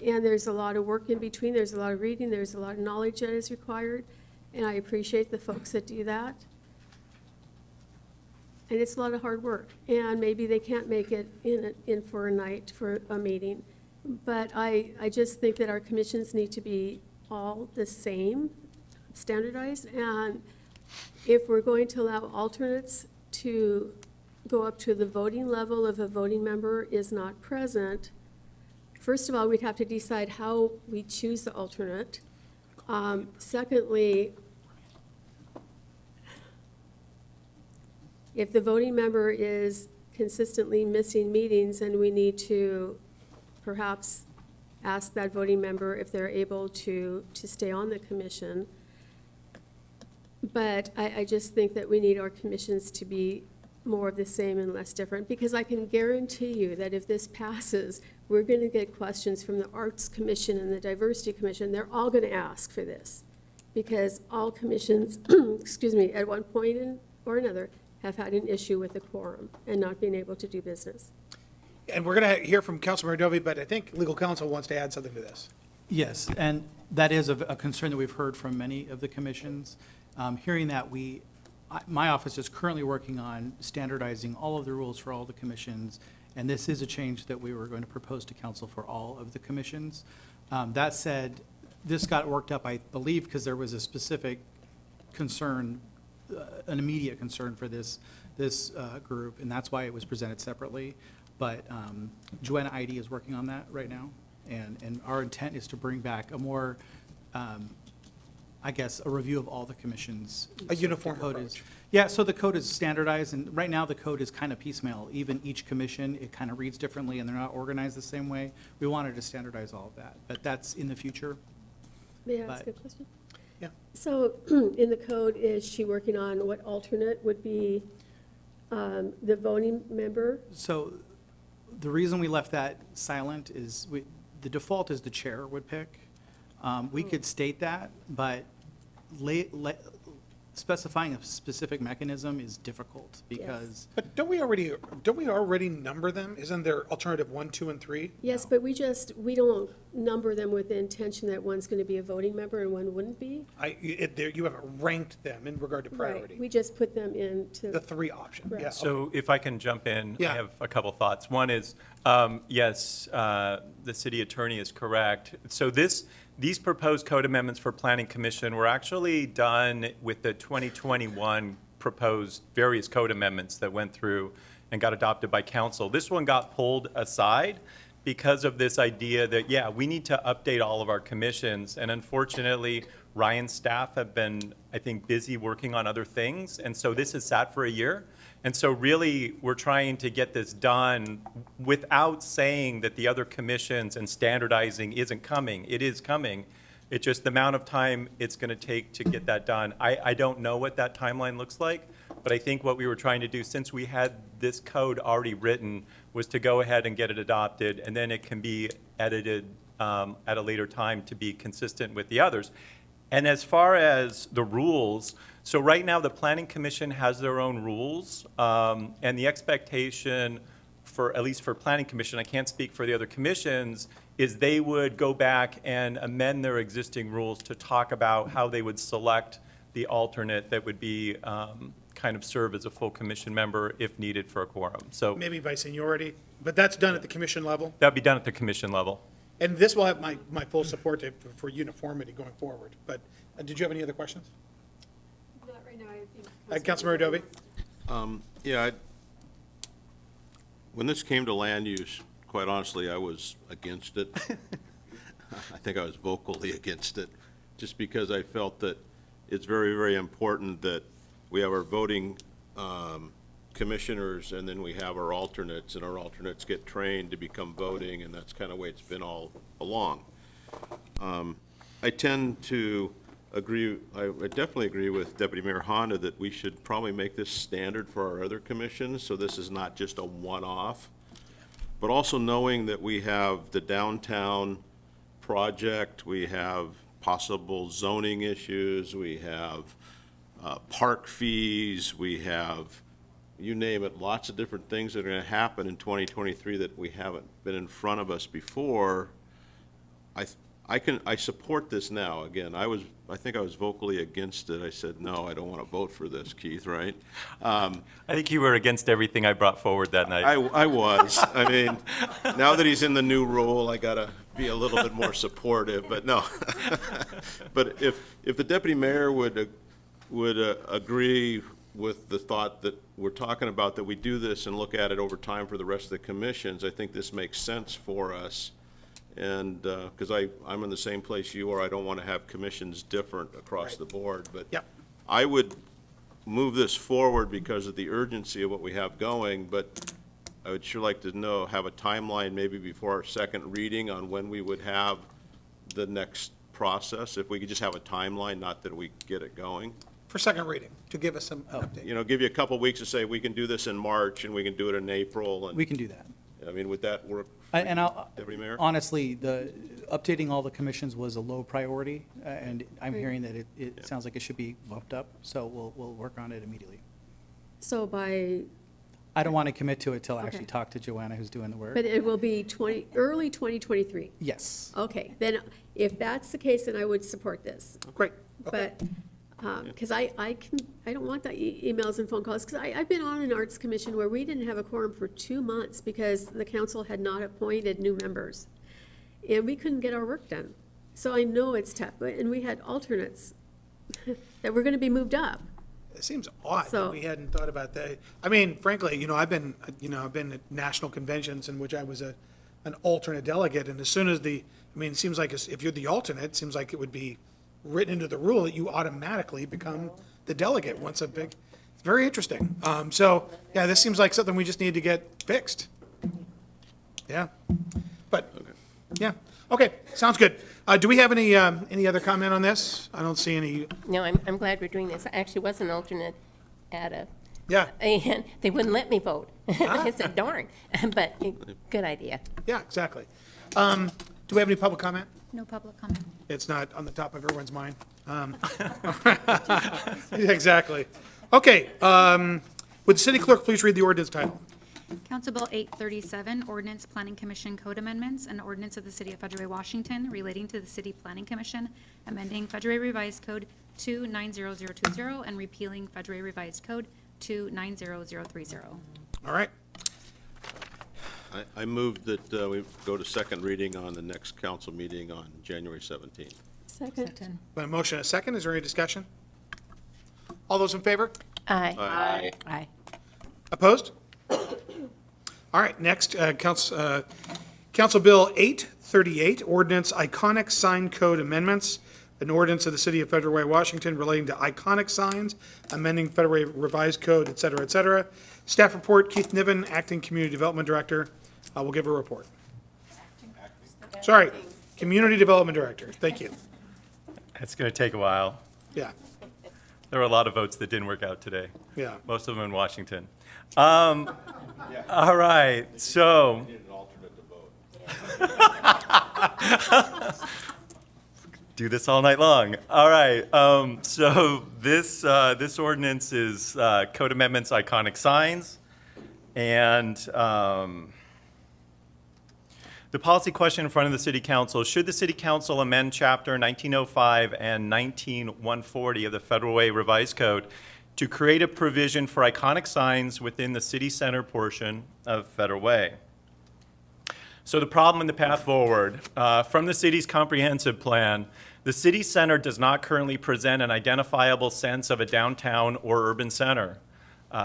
and there's a lot of work in between, there's a lot of reading, there's a lot of knowledge that is required, and I appreciate the folks that do that. And it's a lot of hard work, and maybe they can't make it in for a night for a meeting. But I just think that our commissions need to be all the same, standardized, and if we're going to allow alternates to go up to the voting level if a voting member is not present, first of all, we'd have to decide how we choose the alternate. Secondly, if the voting member is consistently missing meetings, then we need to perhaps ask that voting member if they're able to stay on the commission. But I just think that we need our commissions to be more of the same and less different, because I can guarantee you that if this passes, we're going to get questions from the Arts Commission and the Diversity Commission. They're all going to ask for this, because all commissions, excuse me, at one point or another, have had an issue with the quorum and not being able to do business. And we're going to hear from Councilmember Dovey, but I think legal counsel wants to add something to this. Yes, and that is a concern that we've heard from many of the commissions. Hearing that, my office is currently working on standardizing all of the rules for all the commissions, and this is a change that we were going to propose to council for all of the commissions. That said, this got worked up, I believe, because there was a specific concern, an immediate concern for this group, and that's why it was presented separately. But Joanna ID is working on that right now, and our intent is to bring back a more, I guess, a review of all the commissions. A uniform approach. Yeah, so the code is standardized, and right now the code is kind of piecemeal. Even each commission, it kind of reads differently, and they're not organized the same way. We wanted to standardize all of that, but that's in the future. May I ask a question? Yeah. So in the code, is she working on what alternate would be the voting member? So the reason we left that silent is the default is the chair would pick. We could state that, but specifying a specific mechanism is difficult because. But don't we already number them? Isn't there alternative 1, 2, and 3? Yes, but we don't number them with the intention that one's going to be a voting member and one wouldn't be. You haven't ranked them in regard to priority. Right, we just put them into. The 3 options, Right. yeah. So if I can jump in, Yeah. I have a couple thoughts. One is, yes, the city attorney is correct. So this these proposed code amendments for Planning Commission were actually done with the 2021 proposed various code amendments that went through and got adopted by council. This one got pulled aside because of this idea that, yeah, we need to update all of our commissions. And unfortunately, Ryan's staff have been, I think, busy working on other things. And so this has sat for a year. And so really, we're trying to get this done without saying that the other commissions and standardizing isn't coming. It is coming. It's just the amount of time it's going to take to get that done. I don't know what that timeline looks like, but I think what we were trying to do, since we had this code already written, was to go ahead and get it adopted, and then it can be edited at a later time to be consistent with the others. And as far as the rules, so right now the Planning Commission has their own rules, and the expectation for, at least for Planning Commission, I can't speak for the other commissions, is they would go back and amend their existing rules to talk about how they would select the alternate that would be kind of serve as a full commission member if needed for a quorum. So Maybe by seniority, but that's done at the commission level. that'd be done at the commission level. And this will have my full support for uniformity going forward. But did you have any other questions? Not right now, I think. Councilmember Dovey? Yeah, when this came to land use, quite honestly, I was against it. I think I was vocally against it, just because I felt that it's very, very important that we have our voting commissioners, and then we have our alternates, and our alternates get trained to become voting, and that's kind of the way it's been all along. I tend to agree, I definitely agree with Deputy Mayor Honda that we should probably make this standard for our other commissions, so this is not just a one-off. But also knowing that we have the downtown project, we have possible zoning issues, we have park fees, we have, you name it, lots of different things that are going to happen in 2023 that we haven't been in front of us before. I support this now. Again, I think I was vocally against it. I said, no, I don't want to vote for this, Keith, right? I think you were against everything I brought forward that night. I was. I mean, now that he's in the new role, I gotta be a little bit more supportive, but no. But if the deputy mayor would agree with the thought that we're talking about, that we do this and look at it over time for the rest of the commissions, I think this makes sense for us. And, because I'm in the same place you are, I don't want to have commissions different across the board, but Yep. I would move this forward because of the urgency of what we have going, but I would sure like to have a timeline maybe before our second reading on when we would have the next process, if we could just have a timeline, not that we get it going. For second reading, to give us some update. You know, give you a couple weeks to say, we can do this in March, and we can do it in April, and, We can do that. I mean, would that work? And I'll, Deputy Mayor? honestly, updating all the commissions was a low priority, and I'm hearing that it sounds like it should be bumped up, so we'll work on it immediately. So by, I don't want to commit to it till I Okay. actually talk to Joanna, who's doing the work. but it will be early 2023. Yes. Okay, then if that's the case, then I would support this. Great. But, because I don't want the emails and phone calls, because I've been on an arts commission where we didn't have a quorum for 2 months because the council had not appointed new members. And we couldn't get our work done. So I know it's tough, and we had alternates that were gonna be moved up. It seems odd So- that we hadn't thought about that. I mean, frankly, I've been at national conventions in which I was an alternate delegate, and as soon as it seems like if you're the alternate, it seems like it would be written into the rule that you automatically become the delegate it's very interesting. So, yeah, this seems like something we just need to get fixed. Yeah, but, yeah, okay, sounds good. Do we have any other comment on this? I don't see any, No, I'm glad we're doing this. I actually was an alternate at a, yeah, and they wouldn't let me vote. I said, darn, but good idea. yeah, exactly. Do we have any public comment? No public comment. It's not on the top of everyone's mind. Exactly. Okay, would the city clerk please read the ordinance title? Council Bill 837, Ordinance Planning Commission Code Amendments, an ordinance of the City of Federal Way, Washington, relating to the City Planning Commission, amending Federal Way Revised Code 290020 and repealing Federal Way Revised Code 290030. All right. I move that we go to second reading on the next council meeting on January 17th. Second. A motion, a second. Is there any discussion? All those in favor? Aye. Aye. Aye. Opposed? All right, next, Council Bill 838, Ordinance Iconic Sign Code Amendments, an ordinance of the City of Federal Way, Washington relating to iconic signs, amending Federal Way Revised Code, et cetera, et cetera. Staff report, Keith Niven, Acting Community Development Director, will give a report. Sorry, Community Development Director, thank you. It's going to take a while. Yeah, There were a lot of votes that didn't work out today. yeah. Most of them in Washington. All right, so. Need an alternate to vote. Do this all night long. All right, so this ordinance is Code Amendments Iconic Signs. And the policy question in front of the City Council: should the City Council amend Chapter 1905 and 19140 of the Federal Way Revised Code to create a provision for iconic signs within the city center portion of Federal Way? So the problem and the path forward. From the city's comprehensive plan, the city center does not currently present an identifiable sense of a downtown or urban center.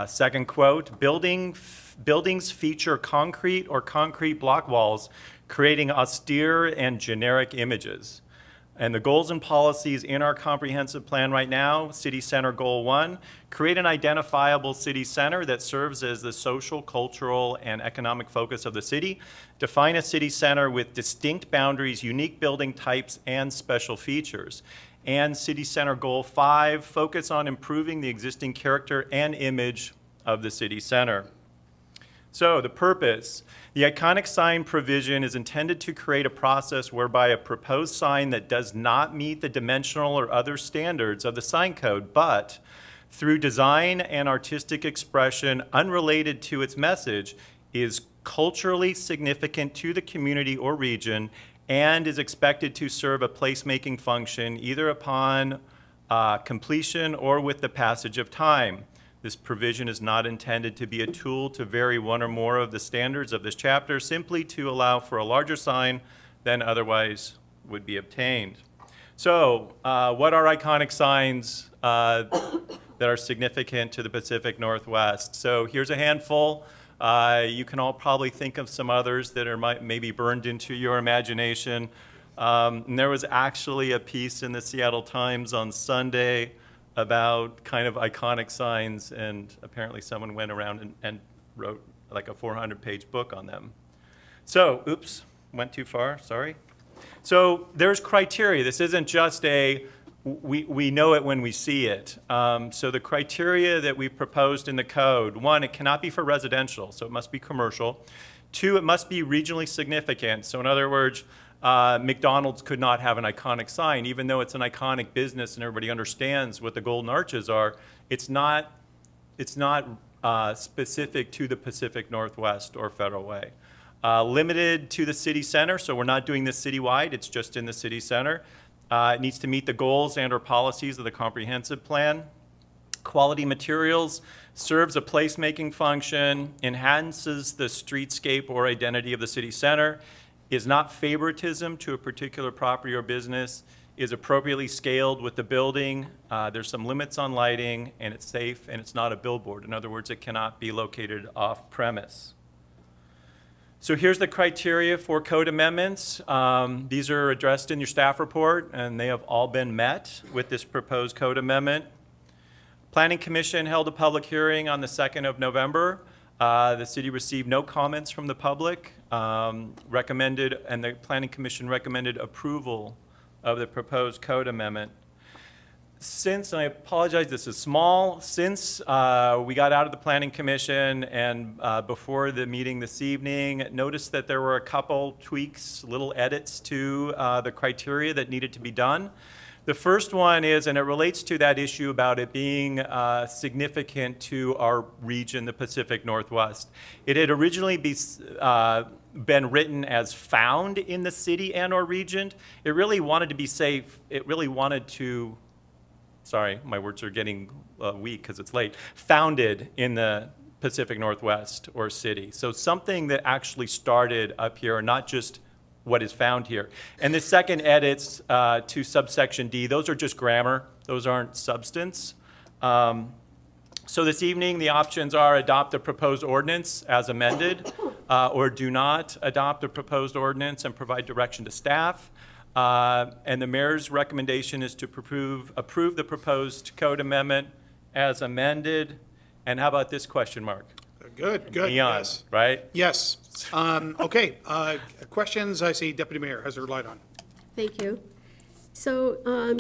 Second quote, buildings feature concrete or concrete block walls, creating austere and generic images. And the goals and policies in our comprehensive plan right now: City Center Goal 1, create an identifiable city center that serves as the social, cultural, and economic focus of the city. Define a city center with distinct boundaries, unique building types, and special features. And City Center Goal 5, focus on improving the existing character and image of the city center. So the purpose: the iconic sign provision is intended to create a process whereby a proposed sign that does not meet the dimensional or other standards of the sign code, but through design and artistic expression unrelated to its message, is culturally significant to the community or region and is expected to serve a placemaking function either upon completion or with the passage of time. This provision is not intended to be a tool to vary one or more of the standards of this chapter, simply to allow for a larger sign than otherwise would be obtained. So, what are iconic signs that are significant to the Pacific Northwest? So here's a handful. You can all probably think of some others that are maybe burned into your imagination. And there was actually a piece in the Seattle Times on Sunday about kind of iconic signs, and apparently someone went around and wrote like a 400-page book on them. So, oops, went too far, sorry. So there's criteria. This isn't just we know it when we see it. So the criteria that we've proposed in the code: 1, it cannot be for residential, so it must be commercial. 2, it must be regionally significant. So in other words, McDonald's could not have an iconic sign, even though it's an iconic business and everybody understands what the golden arches are. It's not specific to the Pacific Northwest or Federal Way. Limited to the city center, so we're not doing this citywide, it's just in the city center. It needs to meet the goals and/or policies of the comprehensive plan. Quality materials, serves a placemaking function, enhances the streetscape or identity of the city center, is not favoritism to a particular property or business, is appropriately scaled with the building. There's some limits on lighting, and it's safe, and it's not a billboard. In other words, it cannot be located off premise. So here's the criteria for code amendments. These are addressed in your staff report, and they have all been met with this proposed code amendment. Planning Commission held a public hearing on the 2nd of November. The city received no comments from the public, and the Planning Commission recommended approval of the proposed code amendment. Since, and I apologize, this is small, since we got out of the Planning Commission and before the meeting this evening, noticed that there were a couple tweaks, little edits to the criteria that needed to be done. The first one is, and it relates to that issue about it being significant to our region, the Pacific Northwest. It had originally been written as found in the city and or region. It really wanted to be safe. It really wanted to, sorry, my words are getting weak because it's late, founded in the Pacific Northwest or city. So something that actually started up here, not just what is found here. And the second edits to subsection D, those are just grammar. Those aren't substance. So this evening, the options are adopt the proposed ordinance as amended, or do not adopt the proposed ordinance and provide direction to staff. And the mayor's recommendation is to approve the proposed code amendment as amended. And how about this question mark? Good, Neon, yes. right? Yes. Okay, questions? I see Deputy Mayor has her light on. Thank you. So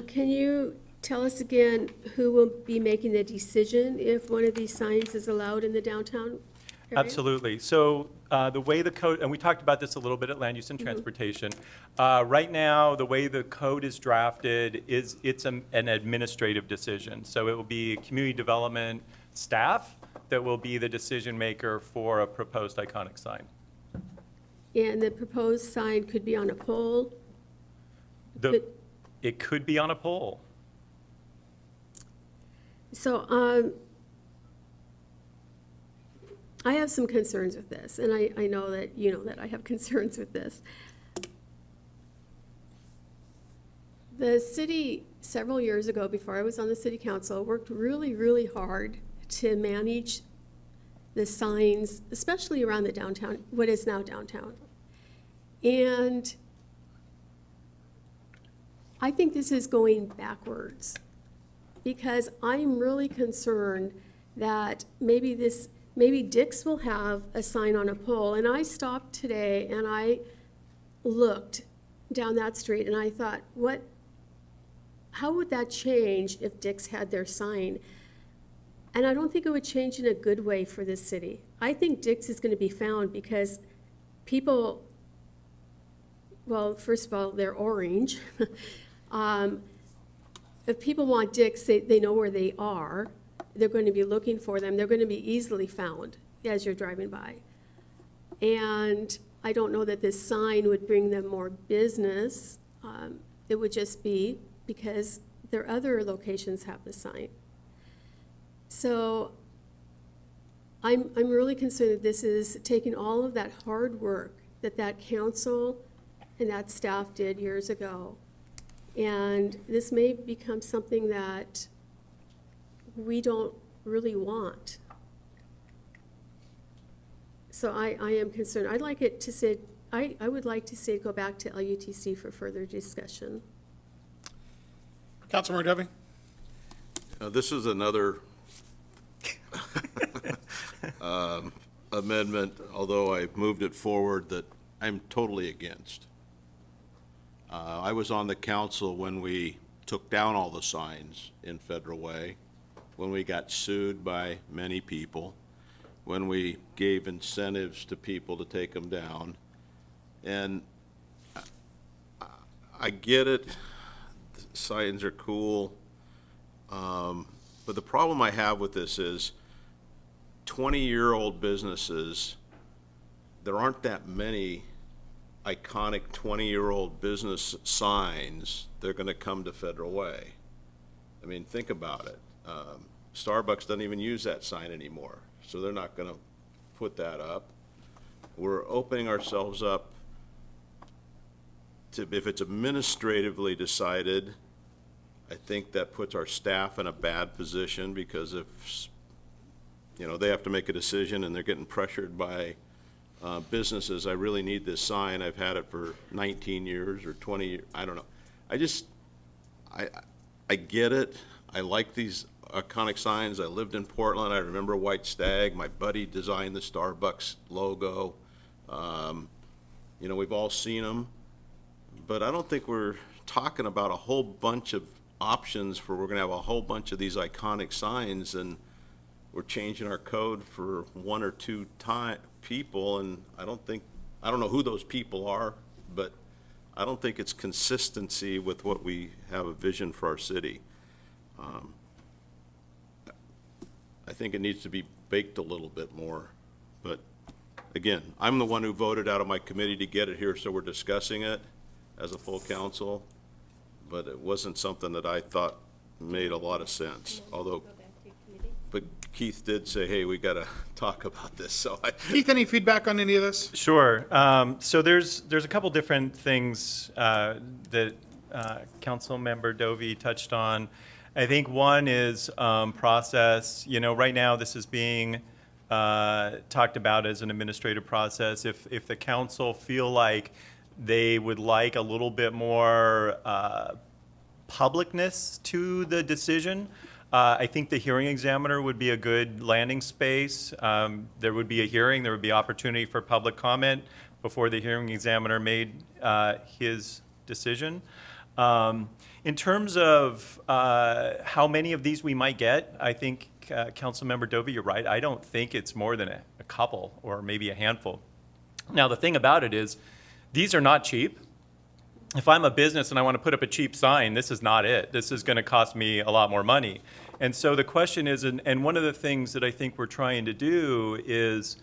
can you tell us again who will be making the decision if one of these signs is allowed in the downtown area? Absolutely. So the way the code, and we talked about this a little bit at Land Use and Transportation. Right now, the way the code is drafted is it's an administrative decision. So it will be community development staff that will be the decision maker for a proposed iconic sign. And the proposed sign could be on a pole? It could be on a pole. So I have some concerns with this, and I know that you know that I have concerns with this. The city, several years ago, before I was on the city council, worked really, really hard to manage the signs, especially around the downtown, what is now downtown. And I think this is going backwards, because I'm really concerned that maybe Dick's will have a sign on a pole. And I stopped today and I looked down that street and I thought, how would that change if Dick's had their sign? And I don't think it would change in a good way for this city. I think Dick's is going to be found because people, well, first of all, they're orange. If people want Dick's, they know where they are. They're going to be looking for them. They're going to be easily found as you're driving by. And I don't know that this sign would bring them more business. It would just be because their other locations have the sign. So I'm really concerned that this is taking all of that hard work that council and that staff did years ago. And this may become something that we don't really want. So I am concerned. I'd like it to say, I would like to see it go back to LUTC for further discussion. Councilmember Dovey? This is another amendment, although I moved it forward, that I'm totally against. I was on the council when we took down all the signs in Federal Way, when we got sued by many people, when we gave incentives to people to take them down. And I get it, signs are cool, but the problem I have with this is 20-year-old businesses, there aren't that many iconic 20-year-old business signs that are going to come to Federal Way. I mean, think about it. Starbucks doesn't even use that sign anymore, so they're not going to put that up. We're opening ourselves up to, if it's administratively decided, I think that puts our staff in a bad position, because if, you know, they have to make a decision and they're getting pressured by businesses, I really need this sign, I've had it for 19 years or 20 years, I don't know. I get it. I like these iconic signs. I lived in Portland. I remember White Stag. My buddy designed the Starbucks logo. You know, we've all seen them. But I don't think we're talking about a whole bunch of options for, we're going to have a whole bunch of these iconic signs, and we're changing our code for one or two people, and I don't know who those people are, but I don't think it's consistency with what we have a vision for our city. I think it needs to be baked a little bit more, but again, I'm the one who voted out of my committee to get it here, so we're discussing it as a full council, but it wasn't something that I thought made a lot of sense, although, but Keith did say, hey, we got to talk about this, so Keith, any feedback on any of this? Sure. So there's a couple different things that Councilmember Dovey touched on. I think one is process. You know, right now this is being talked about as an administrative process. If the council feel like they would like a little bit more publicness to the decision, I think the hearing examiner would be a good landing space. There would be a hearing, there would be opportunity for public comment before the hearing examiner made his decision. In terms of how many of these we might get, I think, Councilmember Dovey, you're right. I don't think it's more than a couple or maybe a handful. Now, the thing about it is, these are not cheap. If I'm a business and I want to put up a cheap sign, this is not it. This is going to cost me a lot more money. And so the question is, and one of the things that I think we're trying to do is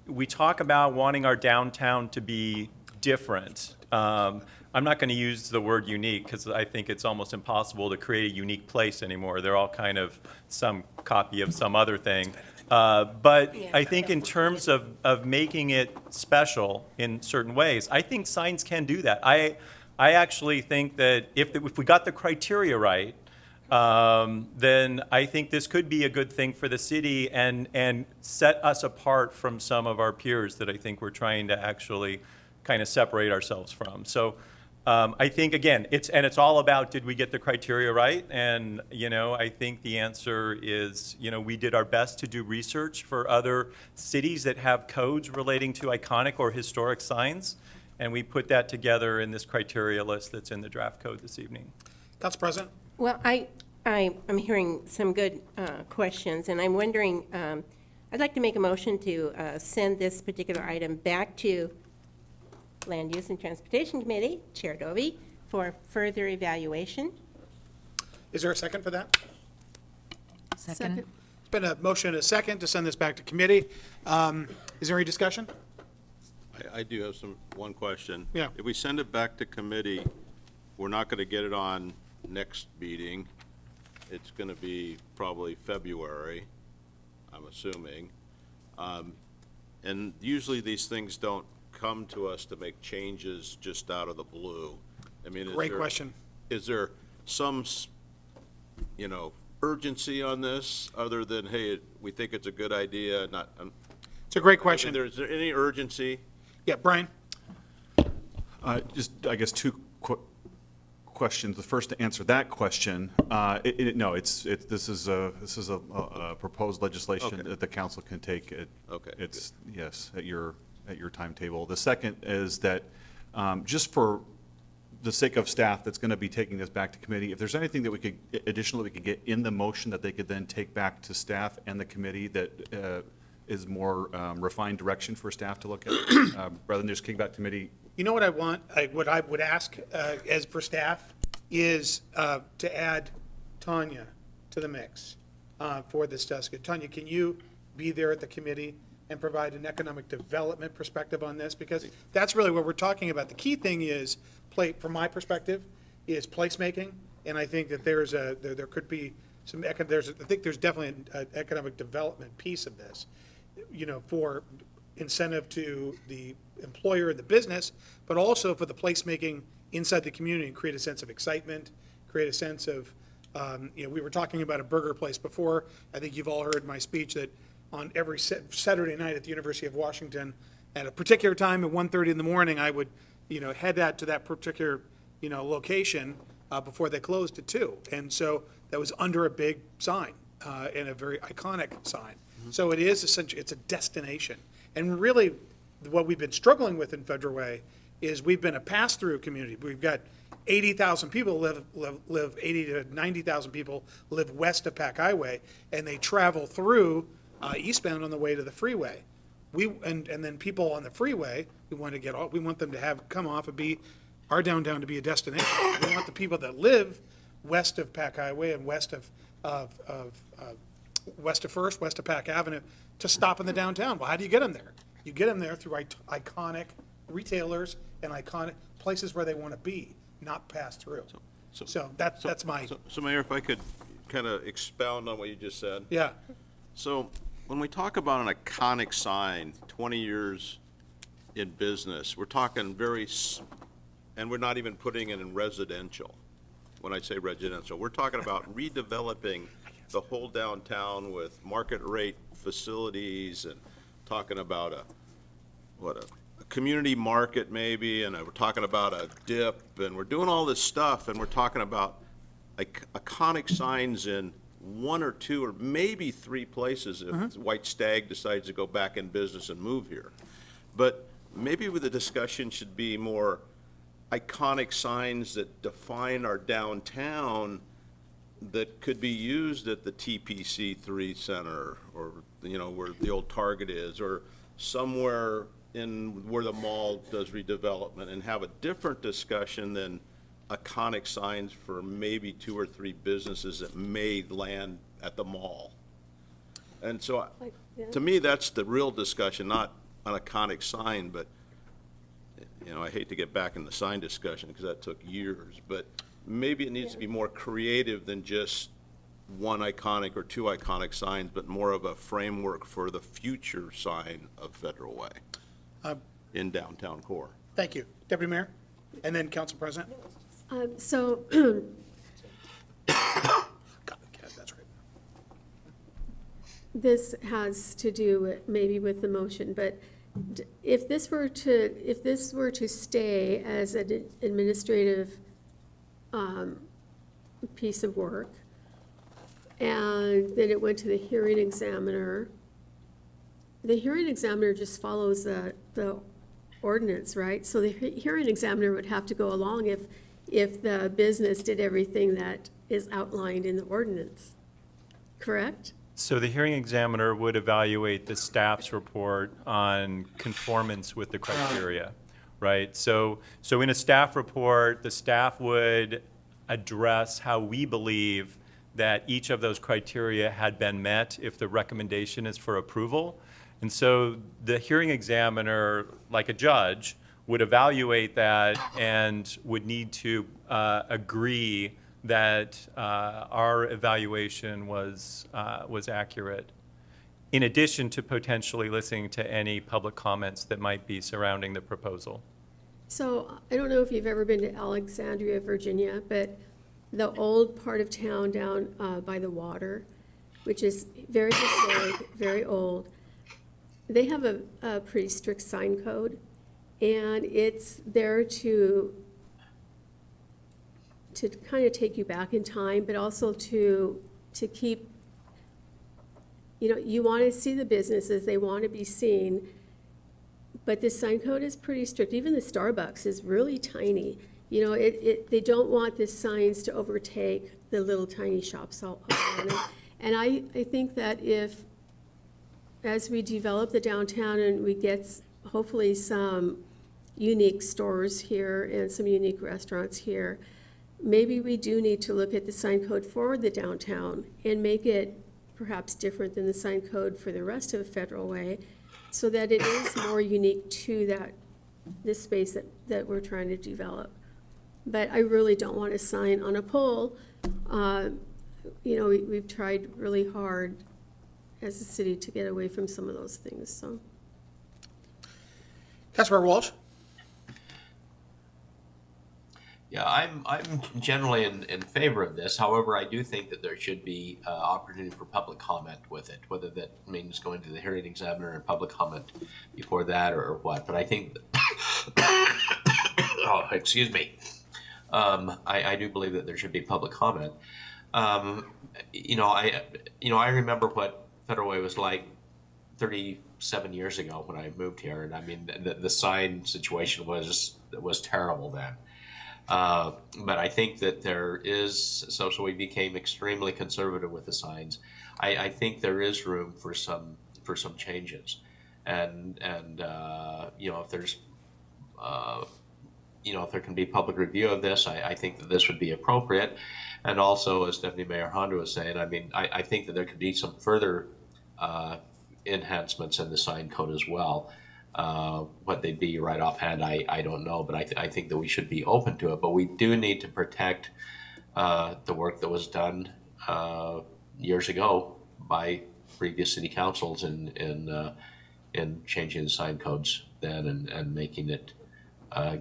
we talk about wanting our downtown to be different. I'm not going to use the word unique because I think it's almost impossible to create a unique place anymore. They're all kind of some copy of some other thing. But I think in terms of making it special in certain ways, I think signs can do that. I actually think that if we got the criteria right, then I think this could be a good thing for the city and set us apart from some of our peers that I think we're trying to actually kind of separate ourselves from. So I think, again, it's all about, did we get the criteria right? And, you know, I think the answer is, you know, we did our best to do research for other cities that have codes relating to iconic or historic signs, and we put that together in this criteria list that's in the draft code this evening. Council President? Well, I'm hearing some good questions, and I'm wondering, I'd like to make a motion to send this particular item back to Land Use and Transportation Committee, Chair Dovey, for further evaluation. Is there a second for that? Second. It's been a motion and a second to send this back to committee. Is there any discussion? I do have one question. Yeah. If we send it back to committee, we're not going to get it on next meeting. It's going to be probably February, I'm assuming. And usually these things don't come to us to make changes just out of the blue. I mean, Great question. Is there some, you know, urgency on this other than, hey, we think it's a good idea? It's a great question. Is there any urgency? Yeah, Brian? Just, I guess, two questions. The first, to answer that question, no, this is a proposed legislation that the council can take. It's, yes, at your timetable. The second is that, just for the sake of staff that's going to be taking this back to committee, if there's anything that we could, additionally, we could get in the motion that they could then take back to staff and the committee that is more refined direction for staff to look at, rather than just kick back to committee. You know what I want, what I would ask as for staff is to add Tanya to the mix for this desk. Tanya, can you be there at the committee and provide an economic development perspective on this? Because that's really what we're talking about. The key thing is, from my perspective, is placemaking. And I think that there could be some, I think there's definitely an economic development piece of this, you know, for incentive to the employer and the business, but also for the placemaking inside the community and create a sense of excitement, create a sense of, you know, we were talking about a burger place before. I think you've all heard my speech that on every Saturday night at the University of Washington, at a particular time at 1:30 in the morning, I would, you know, head out to that particular, you know, location before they closed at 2. And so that was under a big sign and a very iconic sign. So it is essentially, it's a destination. And really, what we've been struggling with in Federal Way is we've been a pass-through community. We've got 80,000 people live 80 to 90,000 people live west of Pack Highway, and they travel through eastbound on the way to the freeway. And then people on the freeway, we want them to come off and be our downtown to be a destination. We want the people that live west of Pack Highway and west of First, west of Pack Avenue, to stop in the downtown. Well, how do you get them there? You get them there through iconic retailers and iconic places where they want to be, not pass through. So that's my. So Mayor, if I could kind of expound on what you just said? Yeah. So when we talk about an iconic sign, 20 years in business, we're talking and we're not even putting it in residential. When I say residential, we're talking about redeveloping the whole downtown with market rate facilities and talking about a community market maybe, and we're talking about a dip, and we're doing all this stuff, and we're talking about iconic signs in 1 or 2 or maybe 3 places if White Stag decides to go back in business and move here. But maybe the discussion should be more iconic signs that define our downtown that could be used at the TPC 3 Center, or, where the old Target is, or somewhere in where the mall does redevelopment, and have a different discussion than iconic signs for maybe 2 or 3 businesses that may land at the mall. And so, to me, that's the real discussion, not an iconic sign, but, I hate to get back in the sign discussion because that took years, but maybe it needs to be more creative than just 1 iconic or 2 iconic signs, but more of a framework for the future sign of Federal Way in downtown core. Thank you. Deputy Mayor, and then Council President. So That's right. this has to do maybe with the motion, but if this were to stay as an administrative piece of work, and then it went to the hearing examiner just follows the ordinance, right? So the hearing examiner would have to go along if the business did everything that is outlined in the ordinance, correct? So the hearing examiner would evaluate the staff's report on conformance with the criteria, right? So in a staff report, the staff would address how we believe that each of those criteria had been met if the recommendation is for approval. And so the hearing examiner, like a judge, would evaluate that and would need to agree that our evaluation was accurate, in addition to potentially listening to any public comments that might be surrounding the proposal. So I don't know if you've ever been to Alexandria, Virginia, but the old part of town down by the water, which is very historic, very old, they have a pretty strict sign code, and it's there to kind of take you back in time, but also to keep, you want to see the businesses, they want to be seen, but the sign code is pretty strict. Even the Starbucks is really tiny. They don't want the signs to overtake the little tiny shops all around it. And I think that as we develop the downtown and we get hopefully some unique stores here and some unique restaurants here, maybe we do need to look at the sign code for the downtown and make it perhaps different than the sign code for the rest of Federal Way, so that it is more unique to this space that we're trying to develop. But I really don't want a sign on a pole. We've tried really hard as a city to get away from some of those things, so. Councilor Walsh. Yeah, I'm generally in favor of this. However, I do think that there should be opportunity for public comment with it, whether that means going to the hearing examiner and public comment before that or what. But I think, excuse me, I do believe that there should be public comment. I remember what Federal Way was like 37 years ago when I moved here, and I mean the sign situation was terrible then. But I think that there is, so we became extremely conservative with the signs. I think there is room for some changes, and if there's if there can be public review of this, I think that this would be appropriate. And also, as Deputy Mayor Honda was saying, I mean, I think that there could be some further enhancements in the sign code as well. What they'd be right offhand, I don't know, but I think that we should be open to it. But we do need to protect the work that was done years ago by previous city councils in changing the sign codes then and making it,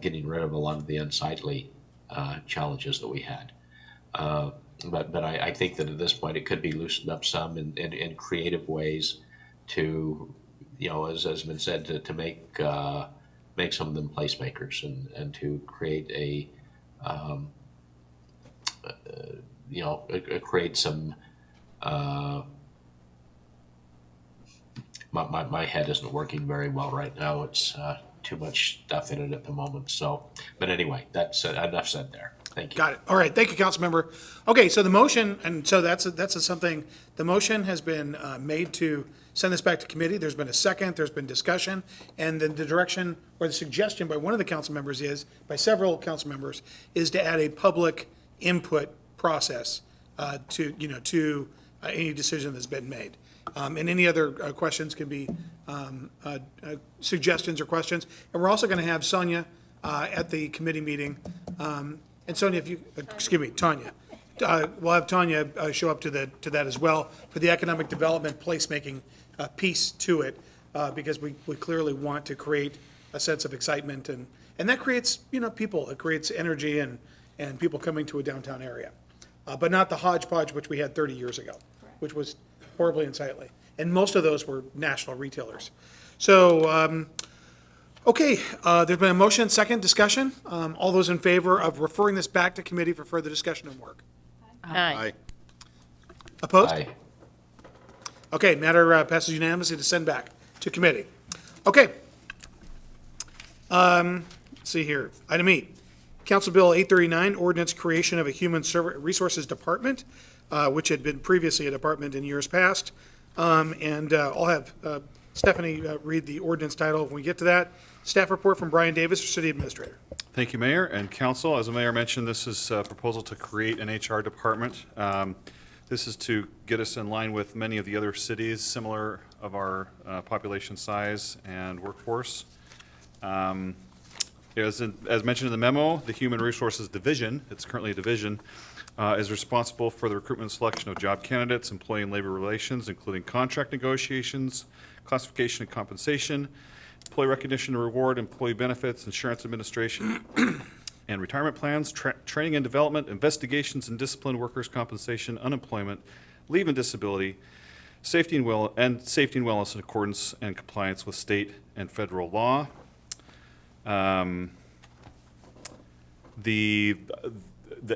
getting rid of a lot of the unsightly challenges that we had. But I think that at this point it could be loosened up some in creative ways to, as has been said, to make some of them placemakers and to create create some. My head isn't working very well right now. It's too much stuff in it at the moment. So, but anyway, that's enough said there. Thank you. Got it. All right, thank you, Councilmember. Okay, so the motion, and so that's something, the motion has been made to send this back to committee. There's been a second, there's been discussion, and then the direction or the suggestion by one of the council members is, by several council members, is to add a public input process to any decision that's been made. And any other questions can be suggestions or questions. And we're also going to have Sonia at the committee meeting. And Sonia, Tanya. We'll have Tanya show up to that as well for the economic development placemaking piece to it, because we clearly want to create a sense of excitement, and that creates, people, it creates energy and people coming to a downtown area. But not the hodgepodge which we had 30 years ago, which was horribly unsightly. And most of those were national retailers. So, okay, there's been a motion, second discussion. All those in favor of referring this back to committee for further discussion and work? Aye. Opposed? Aye. Okay, matter passes unanimously to send back to committee. Okay. Let's see here. Item E, Council Bill 839, ordinance creation of a human resources department, which had been previously a department in years past. And I'll have Stephanie read the ordinance title when we get to that. Staff report from Brian Davis, our City Administrator. Thank you, Mayor and Council. As the Mayor mentioned, this is a proposal to create an HR department. This is to get us in line with many of the other cities similar of our population size and workforce. As mentioned in the memo, the Human Resources Division, it's currently a division, is responsible for the recruitment and selection of job candidates, employee and labor relations, including contract negotiations, classification and compensation, employee recognition and reward, employee benefits, insurance administration, and retirement plans, training and development, investigations and discipline, workers' compensation, unemployment, leave and disability, safety and wellness in accordance and compliance with state and federal law. The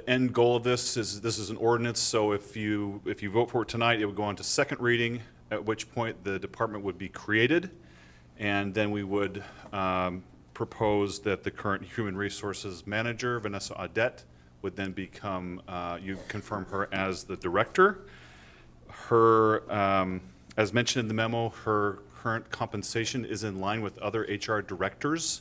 end goal of this is an ordinance, so if you vote for it tonight, it would go on to second reading, at which point the department would be created, and then we would propose that the current Human Resources Manager, Vanessa Audette, would then become, you confirm her as the director. Her, as mentioned in the memo, her current compensation is in line with other HR directors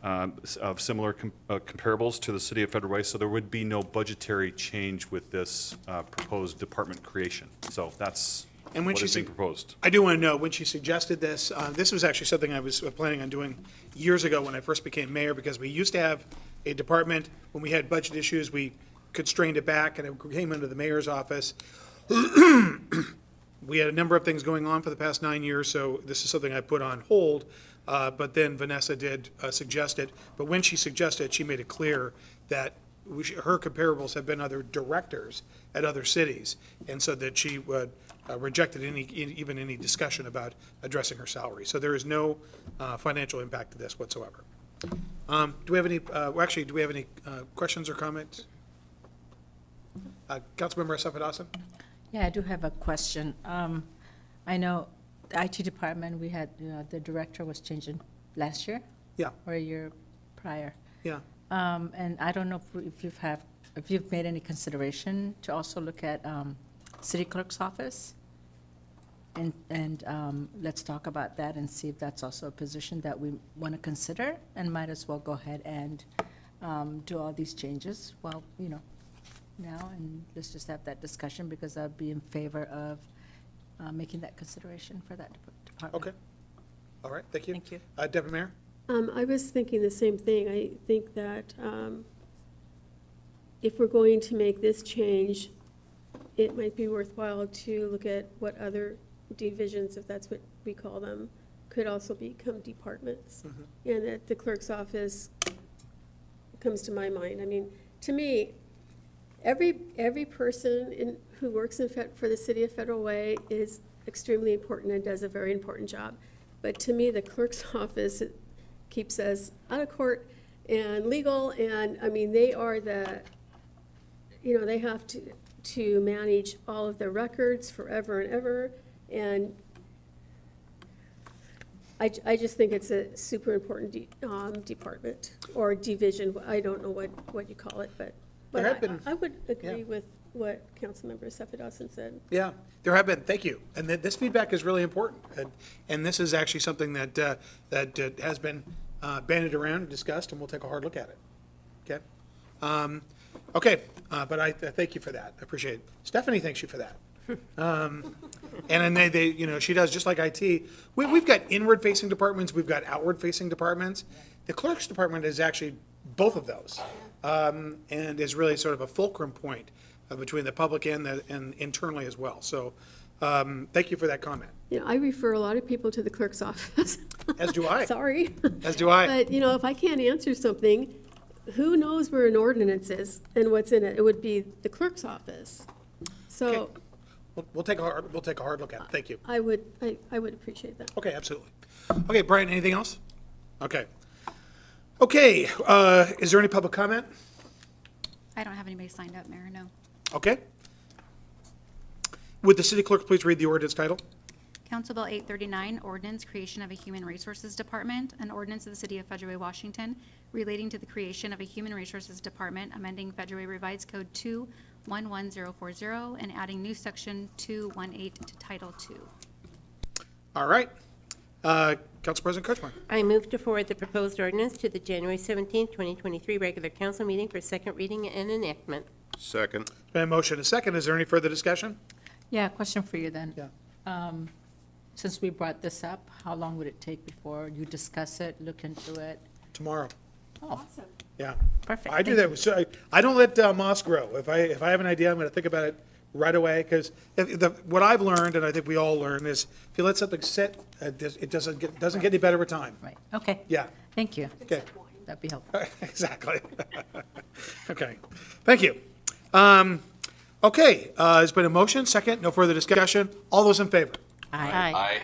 of similar comparables to the City of Federal Way, so there would be no budgetary change with this proposed department creation. So that's what is being proposed. I do want to know, when she suggested this, this was actually something I was planning on doing years ago when I first became mayor, because we used to have a department, when we had budget issues, we constrained it back, and it came into the mayor's office. We had a number of things going on for the past 9 years, so this is something I put on hold. But then Vanessa did suggest it. But when she suggested it, she made it clear that her comparables have been other directors at other cities, and so that she would rejected even any discussion about addressing her salary. So there is no financial impact to this whatsoever. Do we have any? Do we have any questions or comments? Councilmember Asaf-Hadassin? Yeah, I do have a question. I know the IT department, we had, the director was changing last year? Yeah. Or a year prior? Yeah. And I don't know if you've made any consideration to also look at city clerk's office? And let's talk about that and see if that's also a position that we want to consider, and might as well go ahead and do all these changes while, now, and let's just have that discussion, because I'd be in favor of making that consideration for that department. Okay. All right, thank you. Thank you. Deputy Mayor? I was thinking the same thing. I think that if we're going to make this change, it might be worthwhile to look at what other divisions, if that's what we call them, could also become departments. And that the clerk's office comes to my mind. I mean, to me, every person who works for the city of Federal Way is extremely important and does a very important job. But to me, the clerk's office keeps us out of court and legal, and, I mean, they are they have to manage all of the records forever and ever, and I just think it's a super important department, or division. I don't know what you call it, but There have been- I would agree with what Councilmember Sefadossin said. Yeah, there have been, thank you. And this feedback is really important. And this is actually something that has been bandied around and discussed, and we'll take a hard look at it. Okay? Okay, but I thank you for that. I appreciate it. Stephanie thanks you for that. And then they, she does, just like IT. We've got inward-facing departments, we've got outward-facing departments. The clerk's department is actually both of those, and is really sort of a fulcrum point between the public and internally as well. So, thank you for that comment. I refer a lot of people to the clerk's office. As do I. Sorry. As do I. But, if I can't answer something, who knows where an ordinance is and what's in it? It would be the clerk's office. So We'll take a hard look at it. Thank you. I would appreciate that. Okay, absolutely. Okay, Brian, anything else? Okay. Okay, is there any public comment? I don't have anybody signed up, Mayor, no. Okay. Would the city clerk please read the ordinance title? Council Bill 839, ordinance creation of a Human Resources Department, an ordinance of the City of Federal Way, Washington, relating to the creation of a Human Resources Department, amending Federal Way Revised Code 211040, and adding new section 218 to Title II. All right. Council President Kuchma. I move to forward the proposed ordinance to the January 17, 2023 regular council meeting for second reading and enactment. Second. Been a motion and a second. Is there any further discussion? Yeah, question for you then. Yeah. Since we brought this up, how long would it take before you discuss it, look into it? Tomorrow. Oh, Yeah. perfect. I do Thank that. So I don't let moss grow. If I have an idea, I'm going to think about it right away, because what I've learned, and I think we all learn, is if you let something sit, it doesn't get any better with time. Right, okay. Yeah. Thank you. Okay. That'd be helpful. Exactly. Okay. Thank you. Okay. There's been a motion. Second. No further discussion. All those in favor? Aye.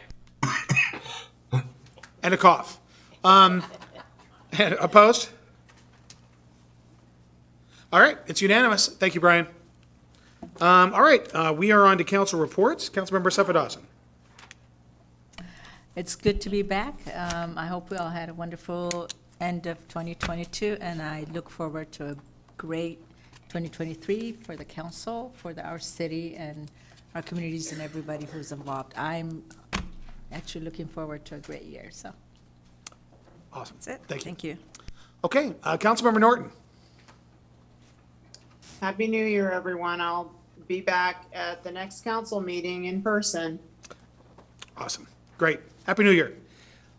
And a cough. Opposed? All right, it's unanimous. Thank you, Brian. All right, we are on to council reports. Councilmember Sefadossin. It's good to be back. I hope we all had a wonderful end of 2022, and I look forward to a great 2023 for the council, for our city, and our communities and everybody who's involved. I'm actually looking forward to a great year, so. Awesome. That's it. Thank you. Thank you. Okay, Councilmember Norton. Happy New Year, everyone. I'll be back at the next council meeting in person. Awesome. Great. Happy New Year.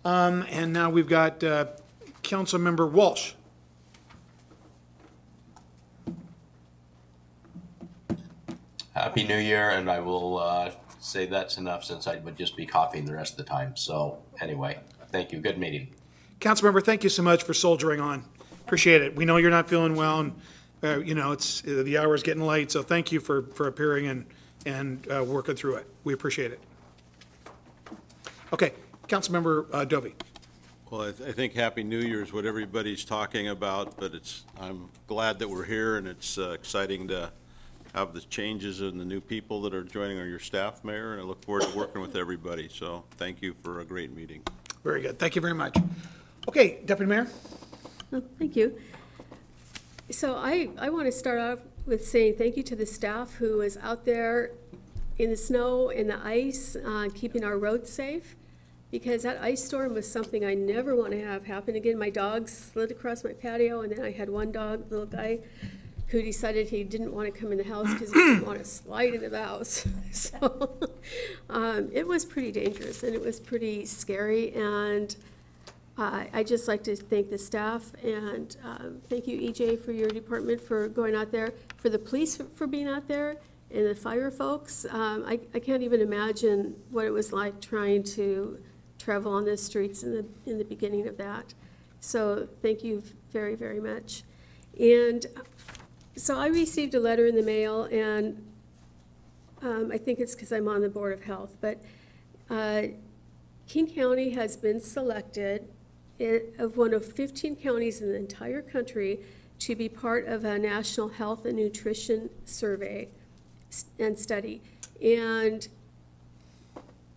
And now we've got Councilmember Walsh. Happy New Year, and I will say that's enough since I would just be coughing the rest of the time. So anyway, thank you. Good meeting. Councilmember, thank you so much for soldiering on. Appreciate it. We know you're not feeling well, and it's the hour's getting late, so thank you for appearing and working through it. We appreciate it. Okay, Councilmember Dovey. Well, I think Happy New Year is what everybody's talking about, but I'm glad that we're here, and it's exciting to have the changes and the new people that are joining your staff, Mayor, and I look forward to working with everybody. So thank you for a great meeting. Very good. Thank you very much. Okay, Deputy Mayor. Oh, thank you. So I want to start off with saying thank you to the staff who is out there in the snow, in the ice, keeping our roads safe, because that ice storm was something I never want to have happen again. My dog slid across my patio, and then I had one dog, little guy, who decided he didn't want to come in the house because he didn't want to slide into the house. So it was pretty dangerous, and it was pretty scary, and I'd just like to thank the staff, and thank you, EJ, for your department for going out there, for the police for being out there, And the fire folks, I can't even imagine what it was like trying to travel on the streets in the beginning of that. So thank you very, very much. And so I received a letter in the mail, and I think it's because I'm on the Board of Health, but King County has been selected of one of 15 counties in the entire country to be part of a national health and nutrition survey and study. And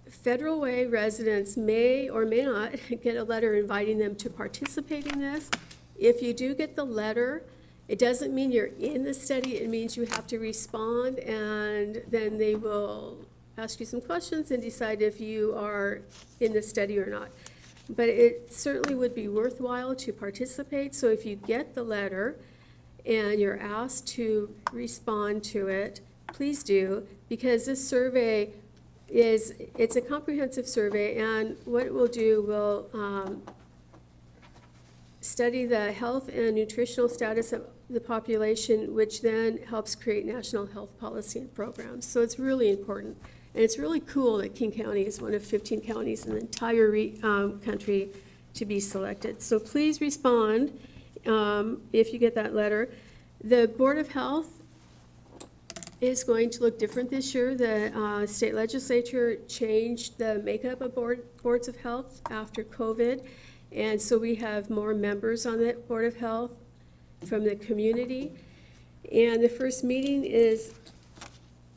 Federal Way residents may or may not get a letter inviting them to participate in this. If you do get the letter, it doesn't mean you're in the study, it means you have to respond, and then they will ask you some questions and decide if you are in the study or not. But it certainly would be worthwhile to participate, so if you get the letter and you're asked to respond to it, please do, because this survey it's a comprehensive survey, and what it will do will study the health and nutritional status of the population, which then helps create national health policy and programs. So it's really important. And it's really cool that King County is one of 15 counties in the entire country to be selected. So please respond if you get that letter. The Board of Health is going to look different this year. The state legislature changed the makeup of boards of health after COVID. And so we have more members on the Board of Health from the community. And the first meeting is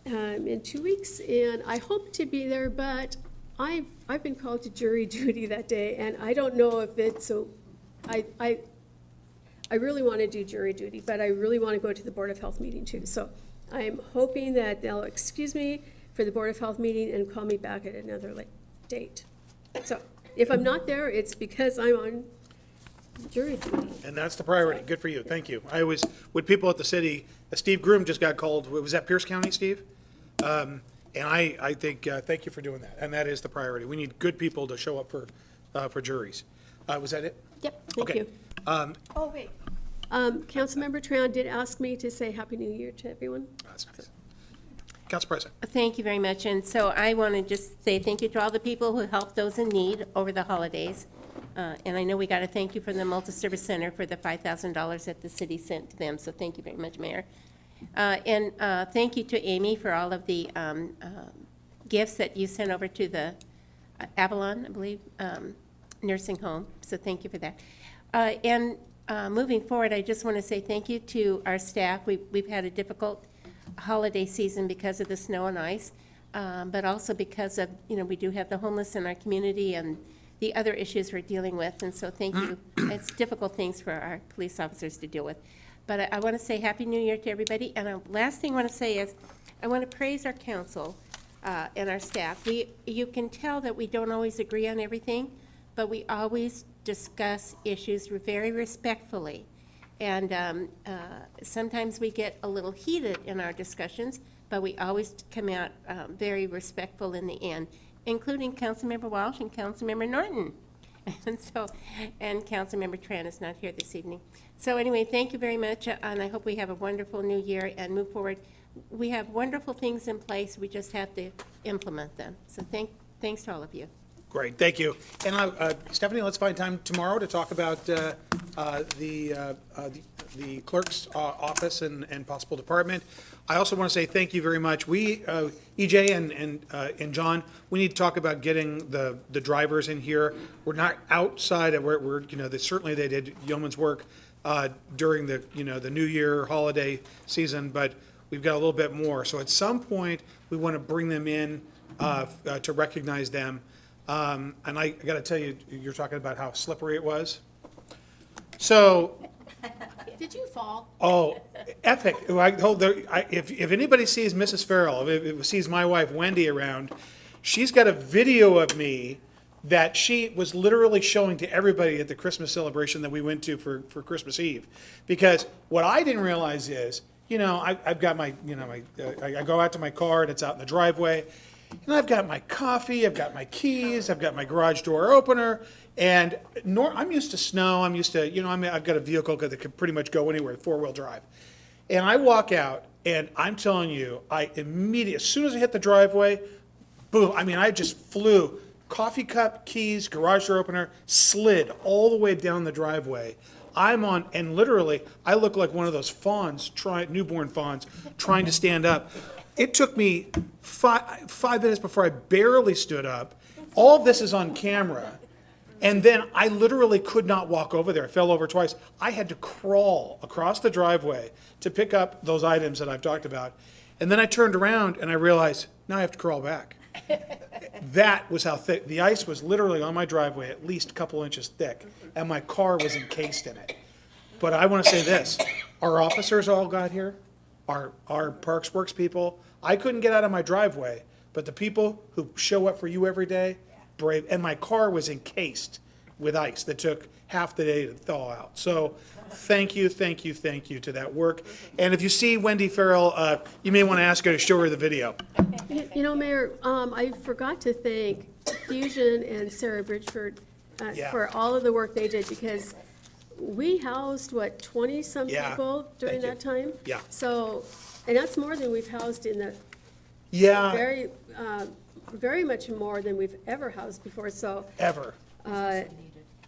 in 2 weeks, and I hope to be there, but I've been called to jury duty that day, and I don't know if it's so. I really want to do jury duty, but I really want to go to the Board of Health meeting too. So I'm hoping that they'll excuse me for the Board of Health meeting and call me back at another date. So if I'm not there, it's because I'm on jury duty. And that's the priority. Good for you. Thank you. I always, with people at the city, Steve Groom just got called, was that Pierce County, Steve? And I think, thank you for doing that. And that is the priority. We need good people to show up for juries. Was that it? Yep, thank Okay. you. Oh, wait. Councilmember Tran did ask me to say Happy New Year to everyone. That's nice. Council President. Thank you very much. And so I want to just say thank you to all the people who helped those in need over the holidays. And I know we got to thank you from the Multi-Service Center for the $5,000 that the city sent to them. So thank you very much, Mayor. And thank you to Amy for all of the gifts that you sent over to the Avalon, I believe, nursing home. So thank you for that. And moving forward, I just want to say thank you to our staff. We've had a difficult holiday season because of the snow and ice, but also because of, we do have the homeless in our community and the other issues we're dealing with. And so thank you. It's difficult things for our police officers to deal with. But I want to say Happy New Year to everybody. And the last thing I want to say is I want to praise our council and our staff. You can tell that we don't always agree on everything, but we always discuss issues very respectfully. And sometimes we get a little heated in our discussions, but we always come out very respectful in the end, including Councilmember Walsh and Councilmember Norton. And Councilmember Tran is not here this evening. So anyway, thank you very much, and I hope we have a wonderful new year and move forward. We have wonderful things in place, we just have to implement them. So thanks to all of you. Great, thank you. And Stephanie, let's find time tomorrow to talk about the clerk's office and possible department. I also want to say thank you very much. We, EJ and John, we need to talk about getting the drivers in here. We're not outside of where certainly they did yeoman's work during the New Year holiday season, but we've got a little bit more. So at some point, we want to bring them in to recognize them. And I got to tell you, you're talking about how slippery it was. So. Did you fall? Oh, epic. If anybody sees Mrs. Farrell, if sees my wife Wendy around, she's got a video of me that she was literally showing to everybody at the Christmas celebration that we went to for Christmas Eve. Because what I didn't realize is, I've got my, I go out to my car and it's out in the driveway. And I've got my coffee, I've got my keys, I've got my garage door opener, and I'm used to snow, I'm used to, I've got a vehicle that can pretty much go anywhere, 4-wheel drive. And I walk out, And I'm telling you, as soon as I hit the driveway, boom, I mean, I just flew. Coffee cup, keys, garage door opener, slid all the way down the driveway. And literally, I look like one of those fawns, newborn fawns, trying to stand up. It took me 5 minutes before I barely stood up. All of this is on camera. And then I literally could not walk over there. I fell over twice. I had to crawl across the driveway to pick up those items that I've talked about. And then I turned around and I realized, now I have to crawl back. That was how thick. The ice was literally on my driveway, at least a couple inches thick, and my car was encased in it. But I want to say this, our officers all got here, our Parks Works people. I couldn't get out of my driveway, but the people who show up for you every day, brave, and my car was encased with ice that took half the day to thaw out. So thank you to that work. And if you see Wendy Farrell, you may want to ask her to show her the video. You know, Mayor, I forgot to thank Fusion and Sarah Bridgeford Yeah. for all of the work they did, because we housed, 20-some Yeah. people during Thank that time? Yeah. So, and that's more than we've housed in the, Yeah, very much more than we've ever housed before, so. ever.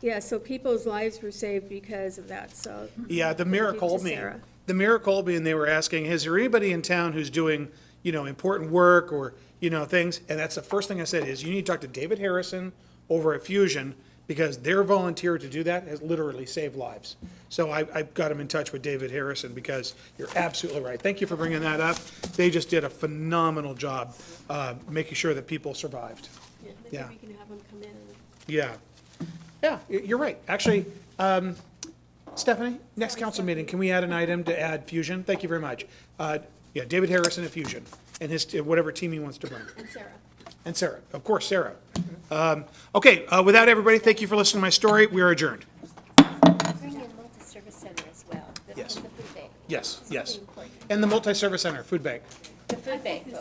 Yeah, so people's lives were saved because of that, so. Yeah, the mayor thank you to called me. Sarah. The mayor called me and they were asking, is there anybody in town who's doing, important work or, things? And that's the first thing I said is, you need to talk to David Harrison over at Fusion, because their volunteer to do that has literally saved lives. So I got him in touch with David Harrison, because you're absolutely right. Thank you for bringing that up. They just did a phenomenal job making sure that people survived. Yeah. Maybe we can have them come in. Yeah. Yeah, you're right. Actually, Stephanie, next council meeting, can we add an item to add Fusion? Thank you very much. Yeah, David Harrison at Fusion, and his, whatever team he wants to bring. And Sarah. And Sarah, of course, Sarah. Okay, with that, everybody, thank you for listening to my story. We are adjourned. Bring in multi-service center as well. Yes. The food bank. Yes, It's yes. really important. And the multi-service center, food bank. The food bank.